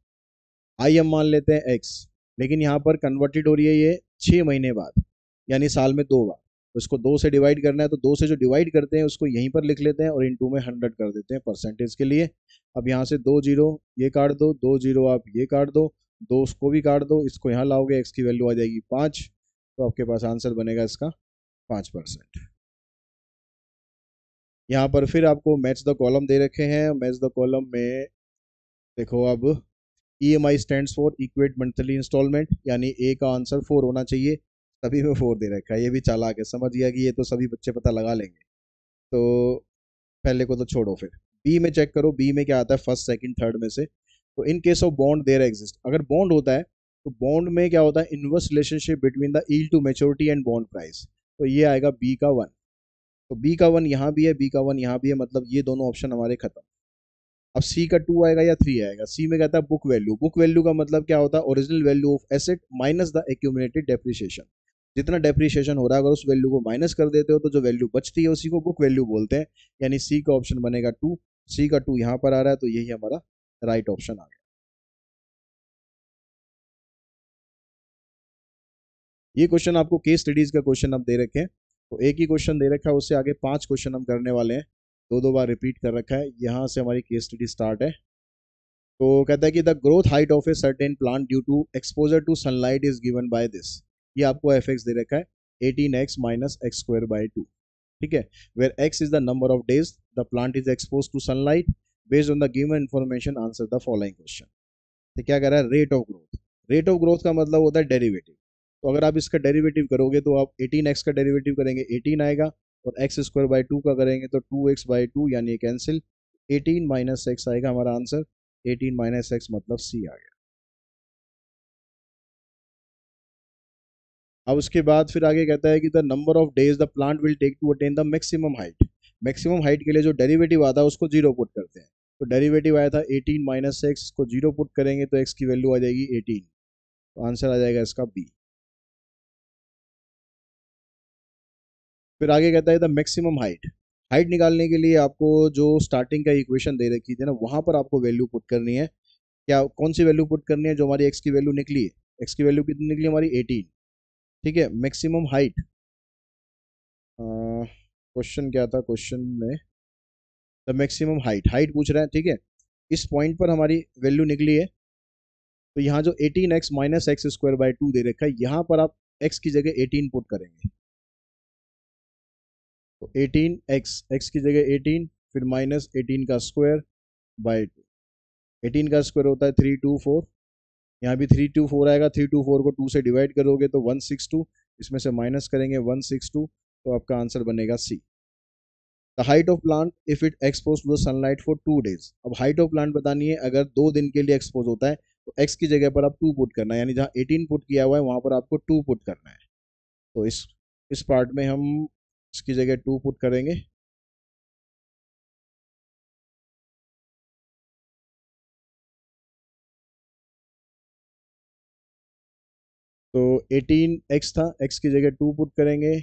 आई हम मान लेते हैं x, लेकिन यहाँ पर कन्वर्टेड हो रही है ये 6 महीने बाद, यानी साल में 2 बार, उसको 2 से डिवाइड करना है तो 2 से जो डिवाइड करते हैं उसको यहीं पर लिख लेते हैं और इनटू में 100 कर देते हैं परसेंटेज के लिए। अब यहाँ से 2 जीरो ये काट दो, 2 जीरो आप ये काट दो, 2 उसको भी काट दो, इसको यहाँ लाओगे एक्स की वैल्यू आ जाएगी 5, तो आपके पास आंसर बनेगा इसका 5%। यहाँ पर फिर आपको मैच द कॉलम दे रखे हैं। मैच द कॉलम में देखो अब EMI stands for equated monthly instalment, यानी ए का आंसर 4 होना चाहिए, सभी में 4 दे रखा है। ये भी चालाक है, समझ गया कि ये तो सभी बच्चे पता लगा लेंगे, तो पहले को तो छोड़ो। फिर बी में चेक करो, बी में क्या आता है फर्स्ट सेकंड थर्ड में से। तो in case of bond there exist, अगर बॉन्ड होता है तो बॉन्ड में क्या होता है inverse relationship between the yield to maturity and bond price, तो ये आएगा बी का 1। तो बी का 1 यहाँ भी है, बी का 1 यहाँ भी है, मतलब ये दोनों ऑप्शन हमारे खत्म। अब सी का 2 आएगा या 3 आएगा। सी में कहता है बुक वैल्यू, बुक वैल्यू का मतलब क्या होता है original value of asset minus the accumulated depreciation, जितना डेप्रिसिएशन हो रहा है अगर उस वैल्यू को माइनस कर देते हो तो जो वैल्यू बचती है उसी को बुक वैल्यू बोलते हैं, यानी सी का ऑप्शन बनेगा 2। सी का 2 यहाँ पर आ रहा है तो यही हमारा राइट ऑप्शन आ गया। ये क्वेश्चन आपको केस स्टडीज का क्वेश्चन अब दे रखे हैं, तो एक ही क्वेश्चन दे रखा है, उससे आगे 5 क्वेश्चन हम करने वाले हैं, दो दो बार रिपीट कर रखा है। यहाँ से हमारी केस स्टडी स्टार्ट है। तो कहता है कि the growth height of a certain plant due to exposure to sunlight is given by this. ये आपको एफ एक्स दे रखा है 18x minus x square by 2, ठीक है, where x is the number of days the plant is expose to sunlight, based on the given information answer the following question. तो क्या कह रहा है rate of growth. Rate of growth का मतलब होता है डेरिवेटिव, तो अगर आप इसका डेरिवेटिव करोगे तो आप 18x का डेरिवेटिव करेंगे 18 आएगा, और एक्स स्क्वायर बाई 2 का करेंगे तो 2x बाई 2 यानी कैंसिल, 18 माइनस एक्स आएगा हमारा आंसर, 18 माइनस एक्स मतलब सी आ गया। अब उसके बाद फिर आगे कहता है कि the number of days the plant will take to attain the maximum height. Maximum height के लिए जो डेरिवेटिव आता है उसको जीरो पुट करते हैं, तो डेरिवेटिव आया था 18 माइनस एक्स, को जीरो पुट करेंगे तो एक्स की वैल्यू आ जाएगी 18, तो आंसर आ जाएगा इसका बी। फिर आगे कहता है द मैक्सिमम हाइट। हाइट निकालने के लिए आपको जो स्टार्टिंग का इक्वेशन दे रखी थी ना वहां पर आपको वैल्यू पुट करनी है। क्या कौन सी वैल्यू पुट करनी है, जो हमारी एक्स की वैल्यू निकली है, एक्स की वैल्यू कितनी निकली हमारी 18, ठीक है। मैक्सिमम हाइट, क्वेश्चन क्या था क्वेश्चन में, द मैक्सिमम हाइट, हाइट पूछ रहा है, ठीक है। इस पॉइंट पर हमारी वैल्यू निकली है, तो यहाँ जो 18x minus x square by 2 दे रखा है यहाँ पर आप x की जगह 18 पुट करेंगे, तो 18x, x की जगह 18, फिर माइनस 18 का स्क्वायर बाई 2, 18 का स्क्वायर होता है 324, यहाँ भी 324 आएगा, 324 को 2 से डिवाइड करोगे तो 162, इसमें से माइनस करेंगे 162, तो आपका आंसर बनेगा C. The height of plant if it expose to the sunlight for 2 days. अब हाइट ऑफ प्लांट बतानी है, अगर 2 दिन के लिए एक्सपोज होता है तो एक्स की जगह पर आप 2 पुट करना है, यानी जहाँ 18 पुट किया हुआ है वहां पर आपको 2 पुट करना है। तो इस पार्ट में हम इसकी जगह 2 पुट करेंगे, तो 18x था, x की जगह 2 पुट करेंगे,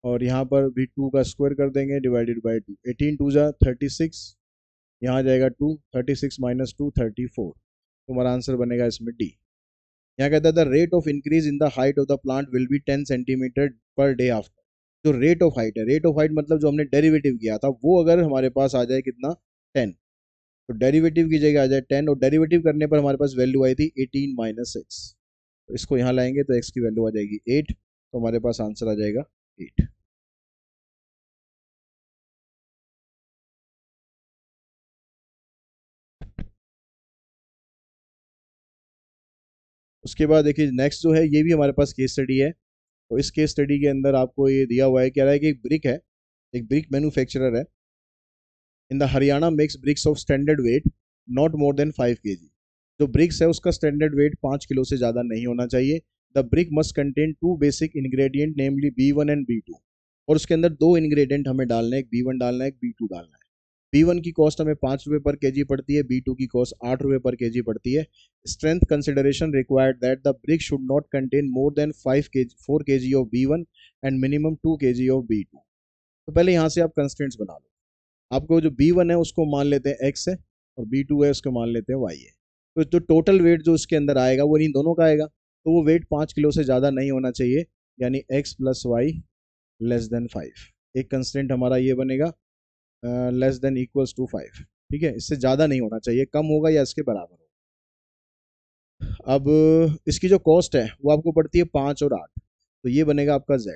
और यहाँ पर भी 2 का स्क्वायर कर देंगे डिवाइडेड बाई 2, 18 टू जा 36, यहाँ जाएगा 2, 36 माइनस 2 34, तो हमारा आंसर बनेगा इसमें डी। यहाँ कहता है the rate of increase in the height of the plant will be 10 centimetre per day after. जो रेट ऑफ हाइट है, रेट ऑफ हाइट मतलब जो हमने डेरिवेटिव किया था वो अगर हमारे पास आ जाए कितना 10, तो डेरिवेटिव की जगह आ जाए 10, और डेरिवेटिव करने पर हमारे पास वैल्यू आई थी 18 माइनस एक्स, तो इसको यहाँ लाएंगे तो एक्स की वैल्यू आ जाएगी 8, तो हमारे पास आंसर आ जाएगा 8। उसके बाद देखिए नेक्स्ट जो है ये भी हमारे पास केस स्टडी है। तो इस केस स्टडी के अंदर आपको ये दिया हुआ है, कह रहा है कि एक ब्रिक है, एक ब्रिक मैन्युफैक्चरर है in the Haryana makes bricks of standard weight not more than 5 kg। जो ब्रिक्स है उसका स्टैंडर्ड वेट 5 किलो से ज़्यादा नहीं होना चाहिए। The brick must contain 2 basic ingredient namely B1 and B2, और उसके अंदर 2 इंग्रेडिएंट हमें डालना है, एक B1 डालना है, एक B2 डालना है। B1 की कॉस्ट हमें 5 रुपये पर केजी पड़ती है, B2 की कॉस्ट 8 रुपये पर केजी पड़ती है। Strength consideration required that the brick should not contain more than 4 kg of B1 and minimum 2 kg of B2। तो पहले यहाँ से आप कंस्टेंट्स बना लो। आपको जो B1 है उसको मान लेते हैं x है, और B2 है उसको मान लेते हैं y है। तो जो टोटल वेट जो उसके अंदर आएगा वो इन दोनों का आएगा, तो वो वेट 5 किलो से ज़्यादा नहीं होना चाहिए, यानी x plus y less than 5। एक कंस्टेंट हमारा ये बनेगा लेस देन इक्वल्स टू 5। ठीक है, इससे ज़्यादा नहीं होना चाहिए, कम होगा या इसके बराबर होगा। अब इसकी जो कॉस्ट है वो आपको पड़ती है 5 और 8, तो ये बनेगा आपका z।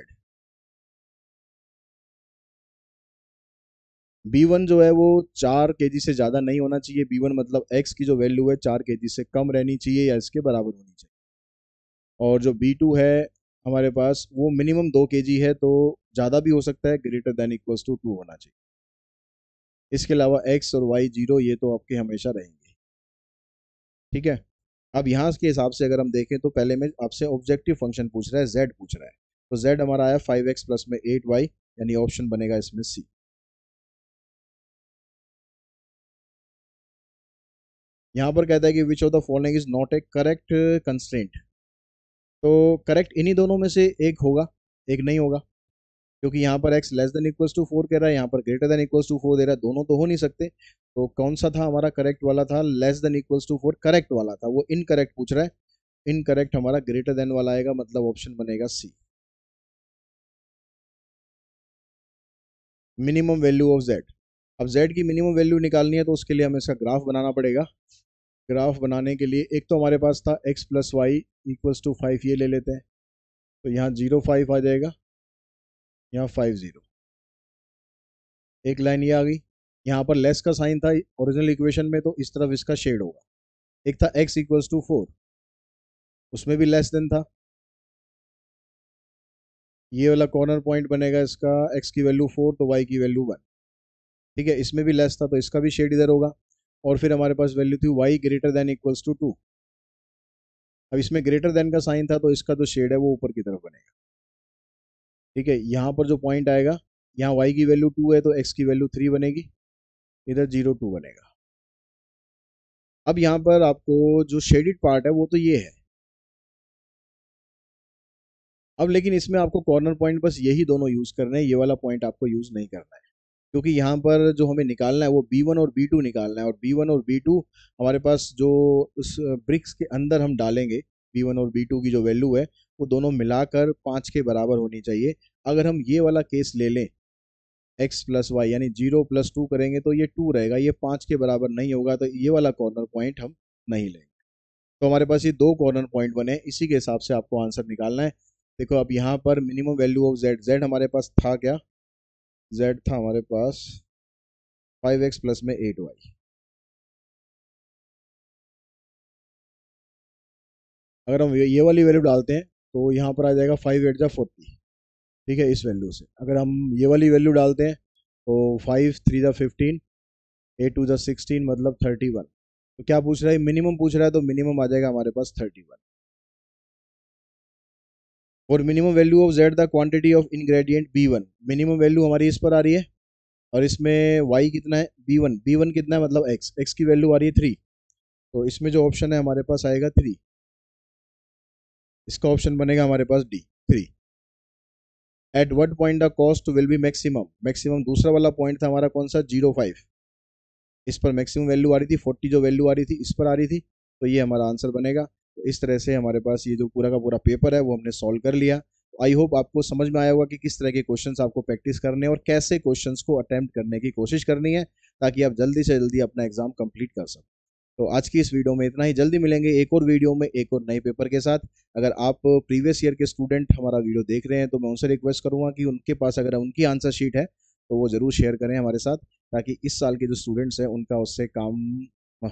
b1 जो है वो 4 kg से ज़्यादा नहीं होना चाहिए। b1 मतलब x की जो वैल्यू है 4 kg से कम रहनी चाहिए या इसके बराबर होनी चाहिए। और जो b2 है हमारे पास वो मिनिमम 2 kg है, तो ज़्यादा भी हो सकता है, ग्रेटर देन इक्वल्स टू 2 होना चाहिए। इसके अलावा x और y 0 ये तो आपके हमेशा रहेंगे। ठीक है, अब यहाँ के हिसाब से अगर हम देखें तो पहले में आपसे ऑब्जेक्टिव फंक्शन पूछ रहा है, z पूछ रहा है, तो z हमारा आया 5x प्लस में 8y, यानी ऑप्शन बनेगा इसमें सी। यहाँ पर कहता है कि विच of the following is not A correct constraint. तो करेक्ट इन्हीं दोनों में से एक होगा, एक नहीं होगा, क्योंकि यहाँ पर x less than equals to 4 कह रहा है, यहाँ पर ग्रेटर देन इक्वल्स टू 4 दे रहा है, दोनों तो हो नहीं सकते। तो कौन सा था हमारा करेक्ट वाला? था less than equals to 4 correct वाला था, वो इनकरेक्ट पूछ रहा है। इनकरेक्ट हमारा ग्रेटर देन वाला आएगा, मतलब ऑप्शन बनेगा C. Minimum value of z। अब z की मिनिमम वैल्यू निकालनी है तो उसके लिए हमें इसका ग्राफ बनाना पड़ेगा। ग्राफ बनाने के लिए एक तो हमारे पास था x plus y equals to 5, ये ले लेते हैं, तो यहाँ 0 5 आ जाएगा, यहाँ 5 0। एक लाइन ये आ गई। यहाँ पर लेस का साइन था ओरिजिनल इक्वेशन में, तो इस तरफ इसका शेड होगा। एक था x इक्वल्स टू 4, उसमें भी लेस देन था, ये वाला कॉर्नर पॉइंट बनेगा इसका, x की वैल्यू 4 तो y की वैल्यू 1। ठीक है, इसमें भी लेस था तो इसका भी शेड इधर होगा। और फिर हमारे पास वैल्यू थी y greater than equals to 2। अब इसमें ग्रेटर देन का साइन था तो इसका जो शेड है वो ऊपर की तरफ बनेगा। ठीक है, यहाँ पर जो पॉइंट आएगा, यहाँ y की वैल्यू 2 है तो x की वैल्यू 3 बनेगी, इधर 0 2 बनेगा। अब यहाँ पर आपको जो शेडिड पार्ट है वो तो ये है। अब लेकिन इसमें आपको कॉर्नर पॉइंट बस यही दोनों यूज करने हैं, ये वाला पॉइंट आपको यूज नहीं करना है, क्योंकि यहाँ पर जो हमें निकालना है वो b1 और b2 निकालना है। और b1 और b2 हमारे पास जो उस ब्रिक्स के अंदर हम डालेंगे, b1 और b2 की जो वैल्यू है वो दोनों मिलाकर 5 के बराबर होनी चाहिए। अगर हम ये वाला केस ले लें x प्लस वाई, यानी 0 प्लस 2 करेंगे तो ये 2 रहेगा, ये 5 के बराबर नहीं होगा, तो ये वाला कॉर्नर पॉइंट हम नहीं लेंगे। तो हमारे पास ये दो कॉर्नर पॉइंट बने, इसी के हिसाब से आपको आंसर निकालना है। देखो अब यहाँ पर minimum value of z, z हमारे पास था क्या? z था हमारे पास 5x प्लस में 8y। अगर हम ये वाली वैल्यू डालते हैं तो यहाँ पर आ जाएगा 5 8 जा 40। ठीक है, इस वैल्यू से अगर हम ये वाली वैल्यू डालते हैं तो 5 3 जा 15, 8 2 जा 16, मतलब 31। तो क्या पूछ रहा है? मिनिमम पूछ रहा है, तो मिनिमम आ जाएगा हमारे पास 31। और minimum value of z the quantity of ingredient b1, minimum value हमारी इस पर आ रही है, और इसमें y कितना है? b1 कितना है? मतलब x की वैल्यू आ रही है 3, तो इसमें जो ऑप्शन है हमारे पास आएगा 3। इसका ऑप्शन बनेगा हमारे पास D 3। At what point the cost will be maximum, maximum दूसरा वाला पॉइंट था हमारा कौन सा? 0 5। इस पर मैक्सिमम वैल्यू आ रही थी 40, जो वैल्यू आ रही थी इस पर आ रही थी, तो ये हमारा आंसर बनेगा। तो इस तरह से हमारे पास ये जो पूरा का पूरा पेपर है वो हमने सॉल्व कर लिया। आई होप आपको समझ में आया होगा कि किस तरह के क्वेश्चंस आपको प्रैक्टिस करने हैं और कैसे क्वेश्चंस को अटेम्प्ट करने की कोशिश करनी है, ताकि आप जल्दी से जल्दी अपना एग्जाम कंप्लीट कर सकें। तो आज की इस वीडियो में इतना ही, जल्दी मिलेंगे एक और वीडियो में एक और नए पेपर के साथ। अगर आप प्रीवियस ईयर के स्टूडेंट हमारा वीडियो देख रहे हैं तो मैं उनसे रिक्वेस्ट करूंगा कि उनके पास अगर उनकी आंसर शीट है तो वो ज़रूर शेयर करें हमारे साथ, ताकि इस साल के जो स्टूडेंट्स हैं उनका उससे काम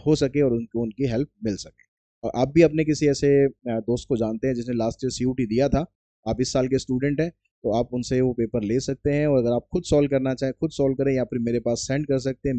हो सके और उनको उनकी हेल्प मिल सके। और आप भी अपने किसी ऐसे दोस्त को जानते हैं जिसने लास्ट ईयर CUT दिया था, आप इस साल के स्टूडेंट हैं, तो आप उनसे वो पेपर ले सकते हैं। और अगर आप खुद सॉल्व करना चाहें खुद सॉल्व करें, या फिर मेरे पास सेंड कर सकते हैं।